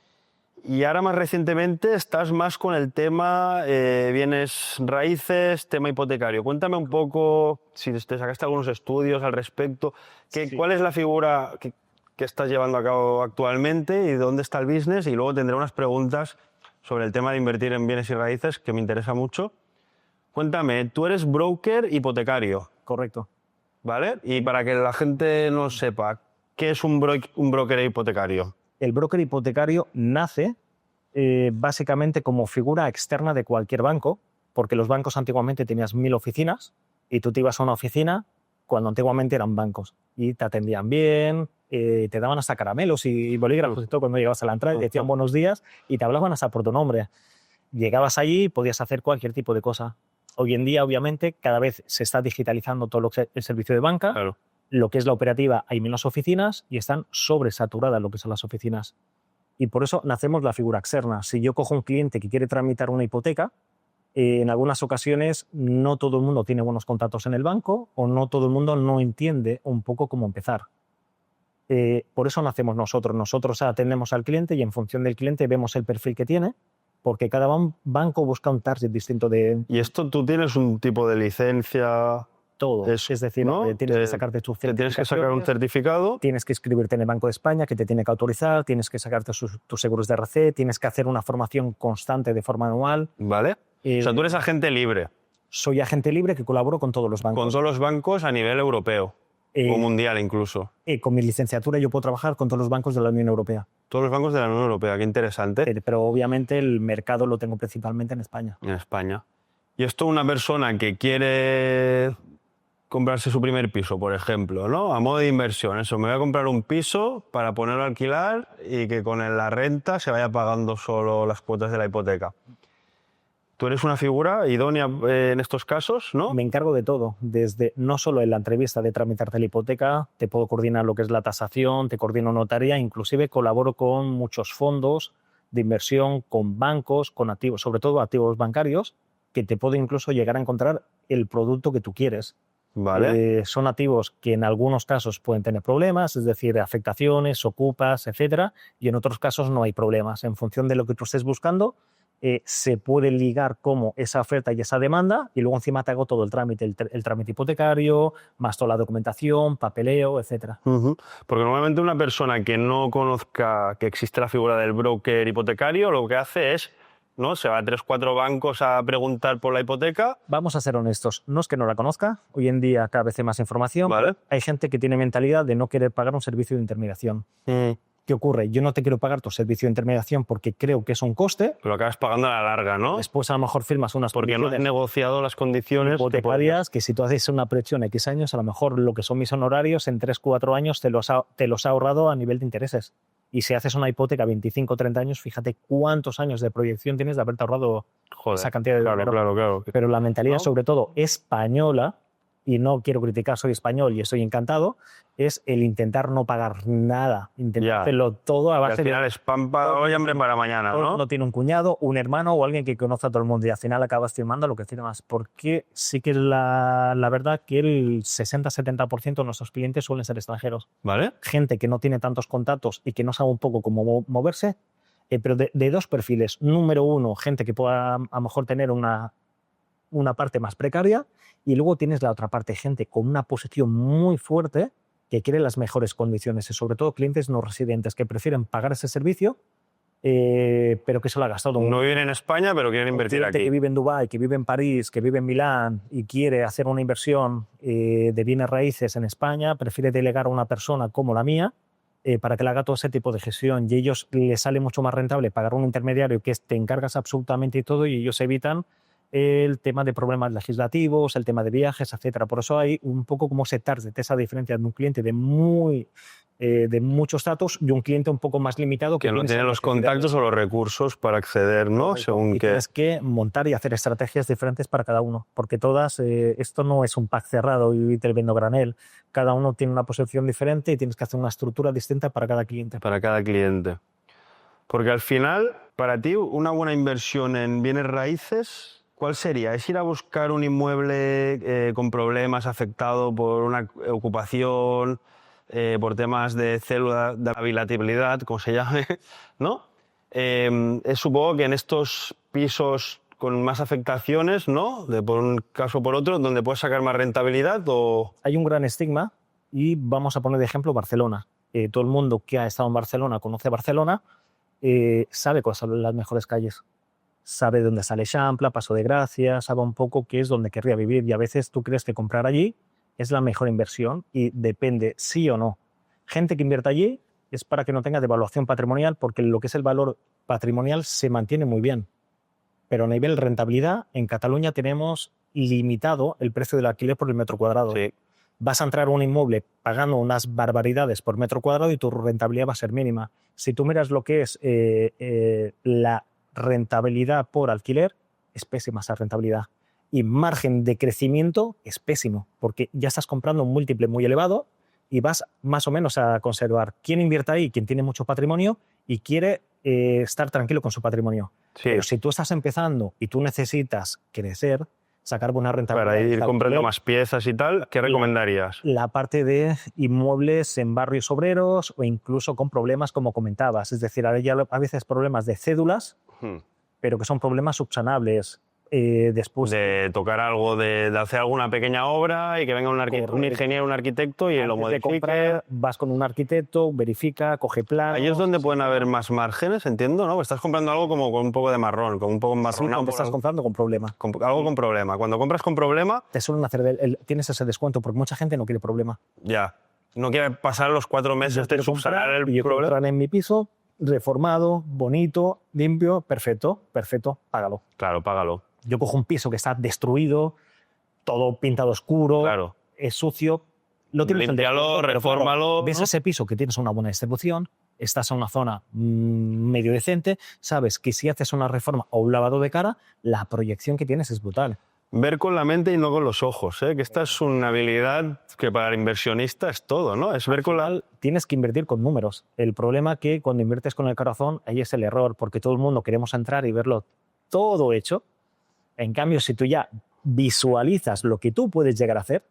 Y ahora más recientemente estás más con el tema bienes raíces, tema hipotecario. Cuéntame un poco, si te sacaste algunos estudios al respecto, Sí. ¿cuál es la figura que estás llevando a cabo actualmente y dónde está el business? Y luego tendré unas preguntas sobre el tema de invertir en bienes y raíces que me interesa mucho. Cuéntame, tú eres broker hipotecario, Correcto. ¿vale? Y para que la gente no sepa, ¿qué es un broker hipotecario? El broker hipotecario nace básicamente como figura externa de cualquier banco, porque los bancos antiguamente tenías 1000 oficinas y tú te ibas a una oficina cuando antiguamente eran bancos y te atendían bien, te daban hasta caramelos y bolígrafos y todo cuando llegabas a la entrada y te decían buenos días y te hablaban hasta por tu nombre. Llegabas allí y podías hacer cualquier tipo de cosa. Hoy en día, obviamente, cada vez se está digitalizando todo lo que es el servicio de banca. Claro. Lo que es la operativa, hay menos oficinas y están sobresaturadas lo que son las oficinas. Y por eso nacemos la figura externa. Si yo cojo un cliente que quiere tramitar una hipoteca, en algunas ocasiones no todo el mundo tiene buenos contactos en el banco o no todo el mundo no entiende un poco cómo empezar. Por eso nacemos nosotros. Nosotros atendemos al cliente y en función del cliente vemos el perfil que tiene, porque cada banco busca un target distinto de... ¿Y esto tú tienes un tipo de licencia todo. Es decir, ¿no? tienes que sacarte tus Te tienes que sacar un certificado. Tienes que inscribirte en el Banco de España, que te tiene que autorizar, tienes que sacarte tus seguros de RC, tienes que hacer una formación constante de forma anual. Vale. O sea, tú eres agente libre. Soy agente libre que colaboro con todos los bancos. Con todos los bancos a nivel europeo o mundial incluso. Con mi licenciatura yo puedo trabajar con todos los bancos de la Unión Europea. Todos los bancos de la Unión Europea, qué interesante. Pero obviamente el mercado lo tengo principalmente en España. En España. Y esto una persona que quiere comprarse su primer piso, por ejemplo, ¿no? A modo de inversión. Eso, me voy a comprar un piso para ponerlo a alquilar y que con la renta se vaya pagando solo las cuotas de la hipoteca. Tú eres una figura idónea en estos casos, ¿no? Me encargo de todo, desde no solo en la entrevista de tramitarte la hipoteca, te puedo coordinar lo que es la tasación, te coordino notaría, inclusive colaboro con muchos fondos de inversión, con bancos, con activos, sobre todo activos bancarios, que te puedo incluso llegar a encontrar el producto que tú quieres. Vale. Son activos que en algunos casos pueden tener problemas, es decir, afectaciones, ocupas, etcétera, y en otros casos no hay problemas. En función de lo que tú estés buscando, se puede ligar como esa oferta y esa demanda, y luego encima te hago todo el trámite, el trámite hipotecario, más toda la documentación, papeleo, etcétera. Porque normalmente una persona que no conozca que existe la figura del broker hipotecario, lo que hace es, ¿no? Se va a 3 o 4 bancos a preguntar por la hipoteca. Vamos a ser honestos, no es que no la conozca, hoy en día cada vez hay más información, ¿Vale? Hay gente que tiene mentalidad de no querer pagar un servicio de intermediación. ¿Qué ocurre? Yo no te quiero pagar tu servicio de intermediación porque creo que es un coste. Pero acabas pagando a la larga, ¿no? Después a lo mejor firmas unas porque no has negociado las condiciones hipotecarias que si tú haces una proyección X años, a lo mejor lo que son mis honorarios en 3-4 años te los ha ahorrado a nivel de intereses. Y si haces una hipoteca 25-30 años, fíjate cuántos años de proyección tienes de haberte ahorrado esa cantidad de dinero. Claro. Pero la mentalidad, sobre todo española, y no quiero criticar, soy español y estoy encantado, es el intentar no pagar nada, intentar hacerlo todo a base de... Al final es pan para hoy, hambre para mañana, ¿no? No tiene un cuñado, un hermano o alguien que conoce a todo el mundo y al final acabas firmando lo que firmas. Porque sí que es la verdad que el 60-70% de nuestros clientes suelen ser extranjeros. ¿Vale? Gente que no tiene tantos contactos y que no sabe un poco cómo moverse, pero de 2 perfiles. Número 1, gente que pueda a lo mejor tener una parte más precaria, y luego tienes la otra parte, gente con una posición muy fuerte que quiere las mejores condiciones, y sobre todo clientes no residentes que prefieren pagar ese servicio, pero que se lo ha gastado. No viven en España, pero quieren invertir aquí. Que vive en Dubái, que vive en París, que vive en Milán y quiere hacer una inversión de bienes raíces en España, prefiere delegar a una persona como la mía para que le haga todo ese tipo de gestión, y ellos les sale mucho más rentable pagar un intermediario que te encargas absolutamente todo, y ellos evitan el tema de problemas legislativos, el tema de viajes, etcétera. Por eso hay un poco como ese target, esa diferencia de un cliente de muchos datos y un cliente un poco más limitado que no tiene los contactos o los recursos para acceder, ¿no? Según que tienes que montar y hacer estrategias diferentes para cada uno, porque todas, esto no es un pack cerrado y te vendo granel. Cada uno tiene una posición diferente y tienes que hacer una estructura distinta para cada cliente. Para cada cliente. Porque al final, para ti, una buena inversión en bienes raíces, ¿cuál sería? ¿Es ir a buscar un inmueble con problemas afectado por una ocupación, por temas de célula de habitabilidad, como se llame, ¿no? Supongo que en estos pisos con más afectaciones, ¿no? De por un caso o por otro, donde puedes sacar más rentabilidad o... Hay un gran estigma y vamos a poner de ejemplo Barcelona. Todo el mundo que ha estado en Barcelona, conoce Barcelona, sabe cuáles son las mejores calles. Sabe dónde sale Eixample, Paso de Gracia, sabe un poco qué es donde querría vivir, y a veces tú crees que comprar allí es la mejor inversión y depende sí o no. Gente que invierte allí es para que no tenga devaluación patrimonial, porque lo que es el valor patrimonial se mantiene muy bien. Pero a nivel rentabilidad, en Cataluña tenemos limitado el precio del alquiler por el metro cuadrado. Sí. Vas a entrar a un inmueble pagando unas barbaridades por metro cuadrado y tu rentabilidad va a ser mínima. Si tú miras lo que es la rentabilidad por alquiler, es pésima esa rentabilidad. Y margen de crecimiento es pésimo, porque ya estás comprando un múltiple muy elevado y vas más o menos a conservar. ¿Quién invierte ahí? Quien tiene mucho patrimonio y quiere estar tranquilo con su patrimonio. Sí. Pero si tú estás empezando y tú necesitas crecer, sacar buena rentabilidad... Para ir comprando más piezas y tal, ¿qué recomendarías? La parte de inmuebles en barrios obreros o incluso con problemas como comentabas. Es decir, hay a veces problemas de cédulas, pero que son problemas subsanables. después De tocar algo, de hacer alguna pequeña obra y que venga un ingeniero, un arquitecto y lo antes de modifique. comprar, vas con un arquitecto, verifica, coge planos. Ahí es donde pueden haber más márgenes, entiendo, ¿no? Estás comprando algo como con un poco de marrón, como un poco Sí, enmarronado. cuando estás comprando con problema. Algo con problema. Cuando compras con problema, Te suelen hacer tienes ese descuento porque mucha gente no quiere problema. ya. No quiere pasar los 4 meses de subsanar el yo quiero problema. comprar en mi piso, reformado, bonito, limpio, perfecto, págalo. Claro, págalo. Yo cojo un piso que está destruido, todo pintado oscuro, Claro. es sucio, lo tienes en Límpialo, descuento, pero claro, refórmalo, ves ¿no? ese piso que tienes una buena distribución, estás en una zona medio decente, sabes que si haces una reforma o un lavado de cara, la proyección que tienes es brutal. Ver con la mente y no con los ojos, ¿eh? Que esta es una habilidad que para el inversionista es todo, ¿no? Es ver con la... Tienes que invertir con números. El problema es que cuando inviertes con el corazón, ahí es el error, porque todo el mundo queremos entrar y verlo todo hecho. En cambio, si tú ya visualizas lo que tú puedes llegar a hacer,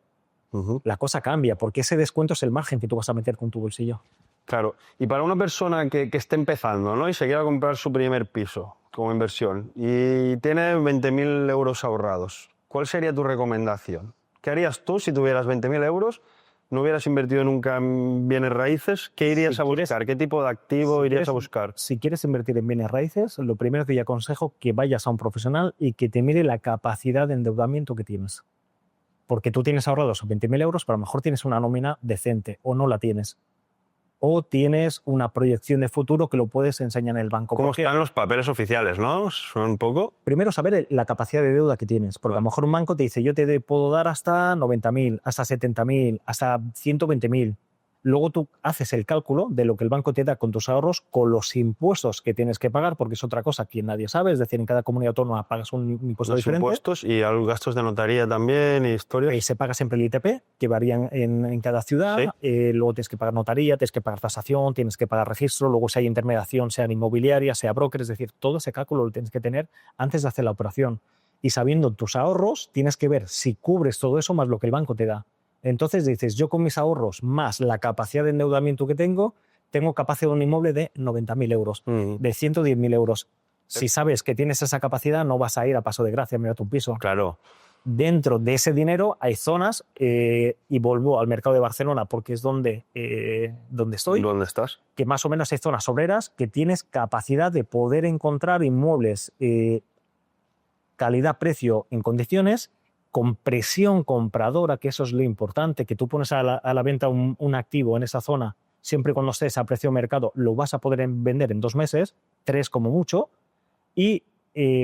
la cosa cambia, porque ese descuento es el margen que tú vas a meter con tu bolsillo. Claro. Y para una persona que esté empezando, ¿no? Y se quiera comprar su primer piso como inversión y tiene 20.000 euros ahorrados, ¿cuál sería tu recomendación? ¿Qué harías tú si tuvieras 20.000 euros? ¿No hubieras invertido nunca en bienes raíces? ¿Qué irías a buscar? ¿Qué tipo de activo irías a buscar? Si quieres invertir en bienes raíces, lo primero que yo aconsejo es que vayas a un profesional y que te mire la capacidad de endeudamiento que tienes. Porque tú tienes ahorrados 20.000 euros, pero a lo mejor tienes una nómina decente o no la tienes. O tienes una proyección de futuro que lo puedes enseñar en el banco. ¿Cómo están los papeles oficiales, no? ¿Son un poco? Primero saber la capacidad de deuda que tienes, porque a lo mejor un banco te dice yo te puedo dar hasta 90.000, hasta 70.000, hasta 120.000. Luego tú haces el cálculo de lo que el banco te da con tus ahorros, con los impuestos que tienes que pagar, porque es otra cosa que nadie sabe, es decir, en cada comunidad autónoma pagas un impuesto Los diferente. impuestos y los gastos de notaría también y historias. Se paga siempre el ITP, que varían en cada ciudad. Sí. Luego tienes que pagar notaría, tienes que pagar tasación, tienes que pagar registro. Luego si hay intermediación, sea en inmobiliaria, sea broker. Es decir, todo ese cálculo lo tienes que tener antes de hacer la operación. Y sabiendo tus ahorros, tienes que ver si cubres todo eso más lo que el banco te da. Entonces dices, yo con mis ahorros más la capacidad de endeudamiento que tengo capacidad de un inmueble de 90.000 euros, de 110.000 euros. Si sabes que tienes esa capacidad, no vas a ir a paso de gracia a mirar tu piso. Claro. Dentro de ese dinero hay zonas, y vuelvo al mercado de Barcelona porque es donde estoy. ¿Dónde estás? Que más o menos hay zonas obreras que tienes capacidad de poder encontrar inmuebles calidad-precio en condiciones, con presión compradora, que eso es lo importante, que tú pones a la venta un activo en esa zona, siempre y cuando estés a precio de mercado, lo vas a poder vender en 2 meses, 3 como mucho, y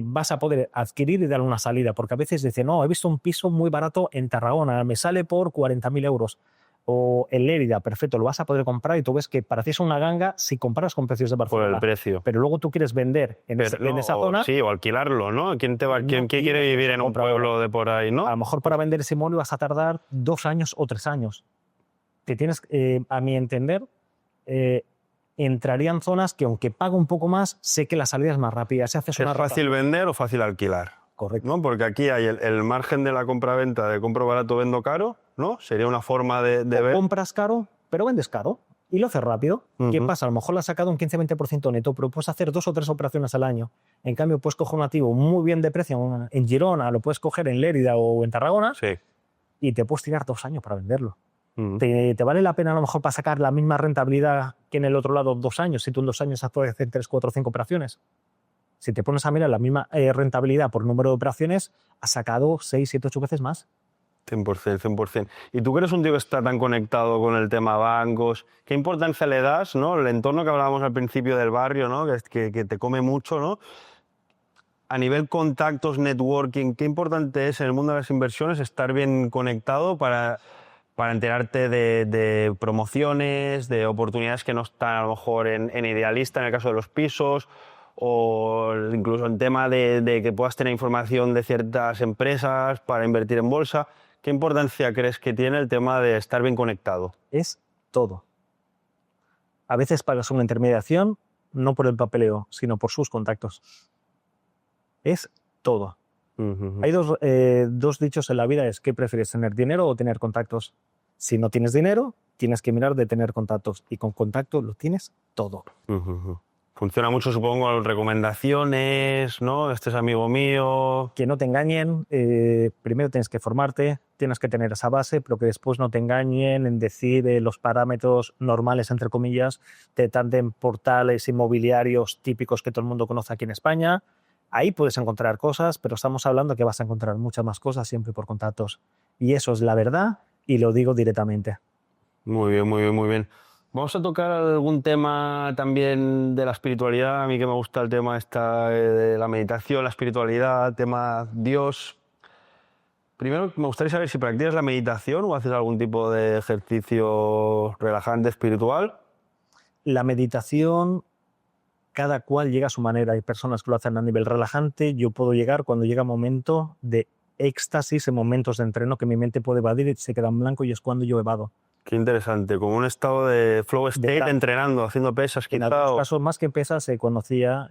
vas a poder adquirir y dar una salida, porque a veces dicen, no, he visto un piso muy barato en Tarragona, me sale por 40.000 euros, o en Lérida, perfecto, lo vas a poder comprar y tú ves que para ti es una ganga si comparas con precios de Barcelona. Por el precio. Pero luego tú quieres vender en esa zona. Sí, o alquilarlo, ¿no? ¿Quién quiere vivir en un pueblo de por ahí, no? A lo mejor para vender ese inmueble vas a tardar 2 años o 3 años. Te tienes, a mi entender, entrarían zonas que aunque pago un poco más, sé que la salida es más rápida. ¿Es fácil vender o fácil alquilar? Correcto. ¿No? Porque aquí hay el margen de la compra-venta de compro barato, vendo caro, ¿no? Sería una forma de ver. Compras caro, pero vendes caro y lo haces rápido. ¿Qué pasa? A lo mejor le has sacado un 15-20% neto, pero puedes hacer 2 o 3 operaciones al año. En cambio, puedes coger un activo muy bien de precio en Girona, lo puedes coger en Lérida o en Tarragona, sí, y te puedes tirar 2 años para venderlo. ¿Te vale la pena a lo mejor para sacar la misma rentabilidad que en el otro lado 2 años, si tú en 2 años puedes hacer 3, 4, 5 operaciones? Si te pones a mirar la misma rentabilidad por número de operaciones, has sacado 6, 7, 8 veces más. 100%, 100%. Y tú que eres un tío que está tan conectado con el tema bancos, ¿qué importancia le das, ¿no? El entorno que hablábamos al principio del barrio, ¿no? Que te come mucho, ¿no? A nivel contactos, networking, ¿qué importante es en el mundo de las inversiones estar bien conectado para enterarte de promociones, de oportunidades que no están a lo mejor en Idealista, en el caso de los pisos, o incluso en tema de que puedas tener información de ciertas empresas para invertir en bolsa? ¿Qué importancia crees que tiene el tema de estar bien conectado? Es todo. A veces pagas una intermediación no por el papeleo, sino por sus contactos. Es todo. Hay dos dichos en la vida, es ¿qué prefieres, tener dinero o tener contactos? Si no tienes dinero, tienes que mirar de tener contactos, y con contactos lo tienes todo. Funciona mucho, supongo, con recomendaciones, ¿no? Este es amigo mío. Que no te engañen, primero tienes que formarte, tienes que tener esa base, pero que después no te engañen en decir los parámetros normales, entre comillas, de tantos portales inmobiliarios típicos que todo el mundo conoce aquí en España. Ahí puedes encontrar cosas, pero estamos hablando que vas a encontrar muchas más cosas siempre por contactos. Y eso es la verdad y lo digo directamente. Muy bien, muy bien, muy bien. Vamos a tocar algún tema también de la espiritualidad. A mí que me gusta el tema de la meditación, la espiritualidad, tema Dios. Primero, me gustaría saber si practicas la meditación o haces algún tipo de ejercicio relajante espiritual. La meditación, cada cual llega a su manera. Hay personas que lo hacen a nivel relajante. Yo puedo llegar cuando llega un momento de éxtasis, en momentos de entreno que mi mente puede evadir y se queda en blanco y es cuando yo evado. Qué interesante, como un estado de flow state, entrenando, haciendo pesas, En quizá. algunos casos, más que pesas, se conocía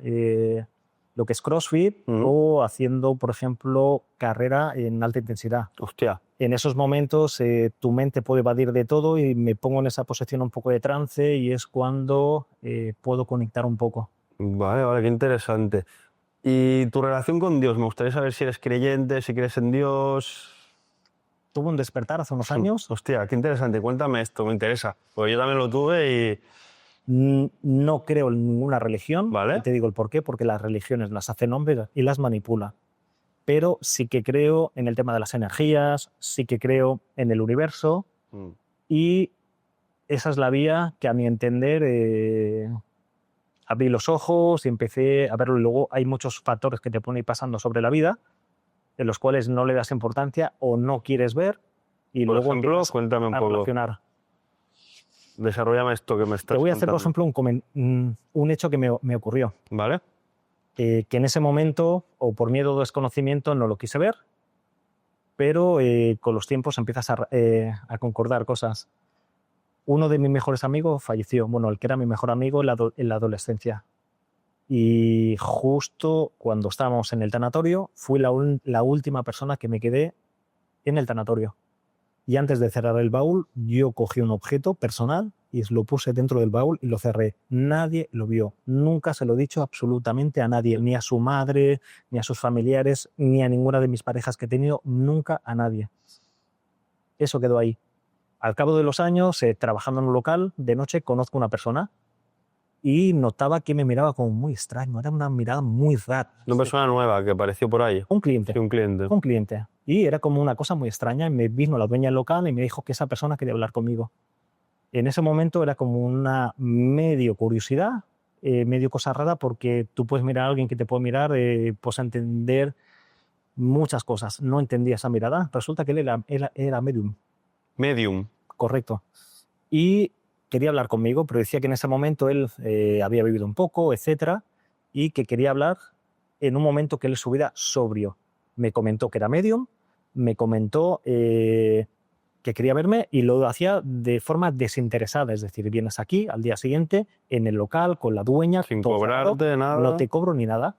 lo que es CrossFit Mm. o haciendo, por ejemplo, carrera en alta intensidad. Hostia, En esos momentos tu mente puede evadir de todo y me pongo en esa posición un poco de trance y es cuando puedo conectar un poco. vale, vale, qué interesante. ¿Y tu relación con Dios? Me gustaría saber si eres creyente, si crees en Dios. Tuve un despertar hace unos años. Hostia, qué interesante. Cuéntame esto, me interesa. Porque yo también lo tuve y... No creo en ninguna religión. Vale. Y te digo el por qué, porque las religiones las hacen hombres y las manipula. Pero sí que creo en el tema de las energías, sí que creo en el universo y esa es la vía que a mi entender abrí los ojos y empecé a verlo. Luego hay muchos factores que te ponen pasando sobre la vida en los cuales no le das importancia o no quieres ver y Por luego ejemplo, empiezas cuéntame un a poco. relacionar. Desarróllame esto que me estás Te voy a hacer, por contando. ejemplo, un hecho que me ocurrió. ¿Vale? Que en ese momento, o por miedo o desconocimiento, no lo quise ver, pero con los tiempos empiezas a concordar cosas. Uno de mis mejores amigos falleció, bueno, el que era mi mejor amigo en la adolescencia. Y justo cuando estábamos en el tanatorio, fui la última persona que me quedé en el tanatorio. Y antes de cerrar el baúl, yo cogí un objeto personal y lo puse dentro del baúl y lo cerré. Nadie lo vio. Nunca se lo he dicho absolutamente a nadie, ni a su madre, ni a sus familiares, ni a ninguna de mis parejas que he tenido, nunca a nadie. Eso quedó ahí. Al cabo de los años, trabajando en un local, de noche conozco a una persona y notaba que me miraba como muy extraño. Era una mirada muy rara. Una persona nueva que apareció por ahí. Un cliente. Sí, un cliente. Un cliente. Y era como una cosa muy extraña. Y me vino la dueña del local y me dijo que esa persona quería hablar conmigo. En ese momento era como una medio curiosidad, medio cosa rara, porque tú puedes mirar a alguien que te puede mirar, puedes entender muchas cosas. No entendía esa mirada. Resulta que él era medium. Medium. Correcto. Y quería hablar conmigo, pero decía que en ese momento él había bebido un poco, etcétera, y que quería hablar en un momento que él su vida sobrio. Me comentó que era medium, me comentó que quería verme y lo hacía de forma desinteresada, es decir, vienes aquí al día siguiente en el local con la dueña, Sin todo cobrarte cerrado, nada. no te cobro ni nada.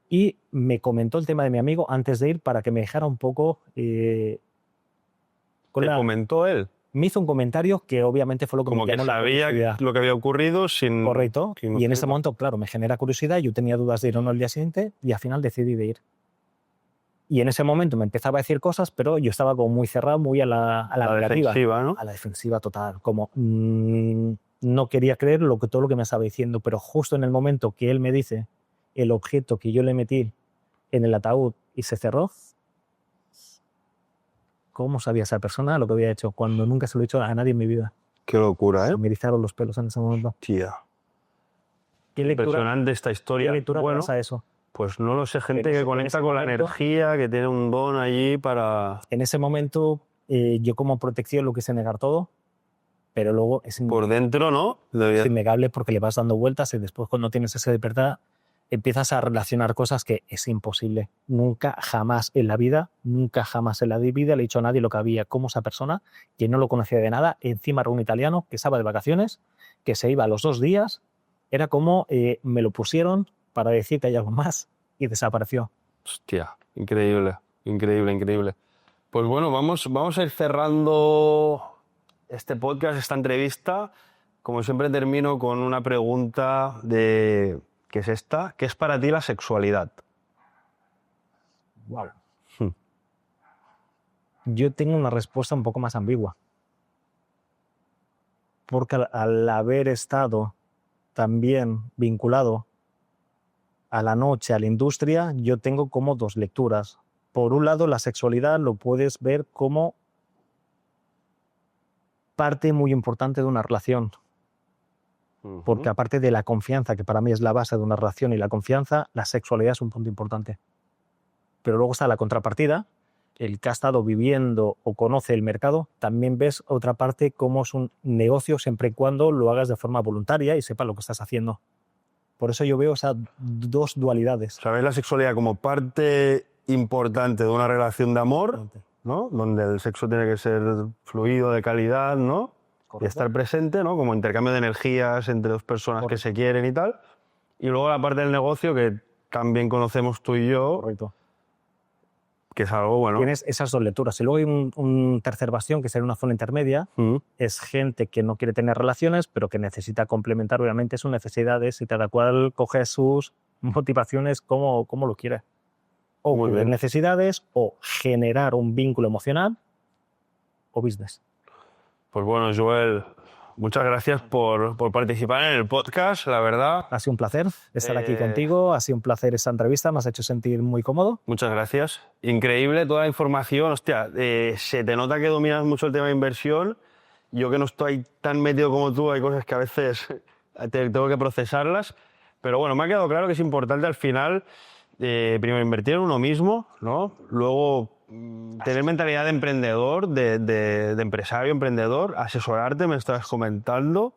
Y me comentó el tema de mi amigo antes de ir para que me dejara un poco ¿Te comentó él? Me hizo un comentario que obviamente fue lo que Como me que llamó la sabía curiosidad. lo que había ocurrido sin... Correcto. sin Y en ese momento, claro, me genera curiosidad. Yo tenía dudas de ir o no al día siguiente y al final decidí de ir. Y en ese momento me empezaba a decir cosas, pero yo estaba como muy cerrado, muy a la negativa. defensiva, ¿no? A la defensiva total. Como no quería creer todo lo que me estaba diciendo, pero justo en el momento que él me dice el objeto que yo le metí en el ataúd y se cerró, ¿cómo sabía esa persona lo que había hecho cuando nunca se lo he hecho a nadie en mi vida? Qué locura, ¿eh? Me erizaron los pelos en ese momento. Tía. ¿Qué lectura, Impresionante esta ¿qué historia. lectura Bueno, pasa eso? pues no lo sé, gente En que ese conecta con la momento- energía, que tiene un don allí para... En ese momento, yo como protección lo quise negar todo, pero luego es Por dentro, ¿no? Debería- innegable porque le vas dando vueltas y después cuando tienes ese despertar empiezas a relacionar cosas que es imposible. Nunca, jamás en la vida le he dicho a nadie lo que había como esa persona, que no lo conocía de nada, encima era un italiano que estaba de vacaciones, que se iba a los 2 días, era como me lo pusieron para decir que hay algo más y desapareció. Hostia, increíble, increíble, increíble. Pues bueno, vamos a ir cerrando este podcast, esta entrevista. como siempre termino con una pregunta que es esta. ¿Qué es para ti la sexualidad? Wow. Yo tengo una respuesta un poco más ambigua. Porque al haber estado también vinculado a la noche, a la industria, yo tengo como dos lecturas. Por un lado, la sexualidad lo puedes ver como parte muy importante de una relación. Porque aparte de la confianza, que para mí es la base de una relación y la confianza, la sexualidad es un punto importante. Pero luego está la contrapartida, el que ha estado viviendo o conoce el mercado, también ves otra parte cómo es un negocio siempre y cuando lo hagas de forma voluntaria y sepas lo que estás haciendo. Por eso yo veo esas dos dualidades. ¿Sabes la sexualidad como parte importante de una relación de amor, ¿no? Donde el sexo tiene que ser fluido, de calidad, ¿no? Correcto. Y estar presente, ¿no? Como intercambio de energías entre dos personas Correcto. que se quieren y tal. Y luego la parte del negocio que también conocemos tú y yo, Correcto. que es algo bueno. Tienes esas dos lecturas. Y luego hay un tercer bastión, que sería una zona intermedia. Es gente que no quiere tener relaciones, pero que necesita complementar, obviamente, sus necesidades y cada cual coge sus motivaciones como lo quiere. O Muy cubrir bien. necesidades, o generar un vínculo emocional, o business. Pues bueno, Joel, muchas gracias por participar en el podcast, la verdad. Ha sido un placer estar aquí contigo, ha sido un placer esta entrevista, me has hecho sentir muy cómodo. Muchas gracias. Increíble toda la información. Hostia, se te nota que dominas mucho el tema de inversión. Yo que no estoy tan metido como tú, hay cosas que a veces tengo que procesarlas. Pero bueno, me ha quedado claro que es importante al final, primero, invertir en uno mismo, ¿no? Luego, tener mentalidad de emprendedor, de empresario, emprendedor, asesorarte, me estás comentando.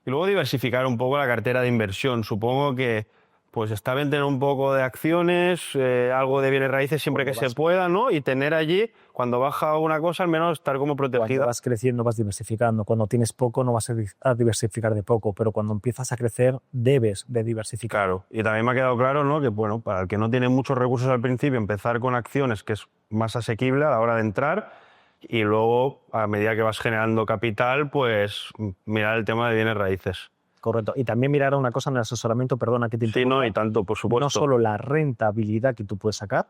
Y luego diversificar un poco la cartera de inversión. Supongo que pues está bien tener un poco de acciones, algo de bienes raíces siempre que se pueda, ¿no? Y tener allí, cuando baja una cosa, al menos estar como Cuando protegida. vas creciendo vas diversificando. Cuando tienes poco no vas a diversificar de poco, pero cuando empiezas a crecer debes de diversificar. Claro, y también me ha quedado claro, ¿no? Que bueno, para el que no tiene muchos recursos al principio, empezar con acciones, que es más asequible a la hora de entrar, y luego, a medida que vas generando capital, pues mirar el tema de bienes raíces. Correcto. Y también mirar una cosa en el asesoramiento, perdona que te Sí, interrumpa. no, y tanto, por supuesto. No solo la rentabilidad que tú puedes sacar,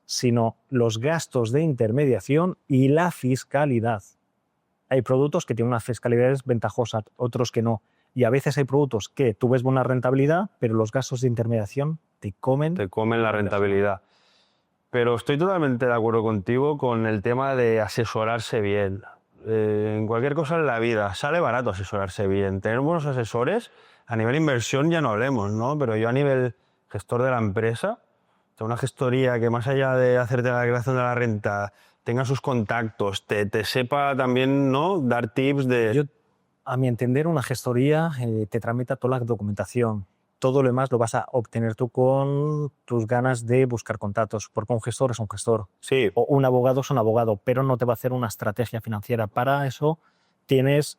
sino los gastos de intermediación y la fiscalidad. Hay productos que tienen unas fiscalidades ventajosas, otros que no. Y a veces hay productos que tú ves buena rentabilidad, pero los gastos de intermediación te comen la rentabilidad. Pero estoy totalmente de acuerdo contigo con el tema de asesorarse bien. En cualquier cosa en la vida sale barato asesorarse bien. Tener buenos asesores, a nivel inversión ya no hablemos, ¿no? Pero yo a nivel gestor de la empresa, una gestoría que más allá de hacerte la declaración de la renta, tenga sus contactos, te sepa también, ¿no? Dar tips de... Yo, a mi entender, una gestoría te tramita toda la documentación. Todo lo demás lo vas a obtener tú con tus ganas de buscar contactos, porque un gestor es un gestor. Sí. O un abogado es un abogado, pero no te va a hacer una estrategia financiera. Para eso tienes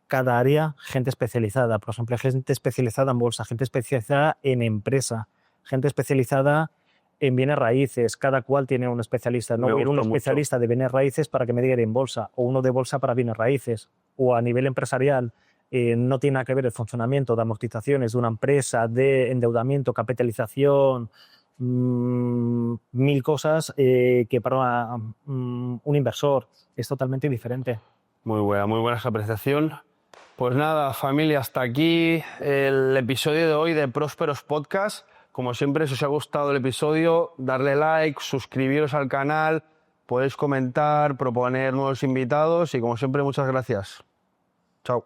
cada área gente especializada. Por ejemplo, gente especializada en bolsa, gente especializada en empresa, gente especializada en bienes raíces. Cada cual tiene un especialista. No voy a ir un especialista de bienes raíces para que me diga en bolsa, o uno de bolsa para bienes raíces. O a nivel empresarial, no tiene nada que ver el funcionamiento de amortizaciones de una empresa, de endeudamiento, capitalización, mil cosas que para un inversor es totalmente diferente. Muy buena esa apreciación. Pues nada, familia, hasta aquí el episodio de hoy de Prósperos Podcast. Como siempre, si os ha gustado el episodio, darle like, suscribiros al canal, podéis comentar, proponer nuevos invitados y como siempre, muchas gracias.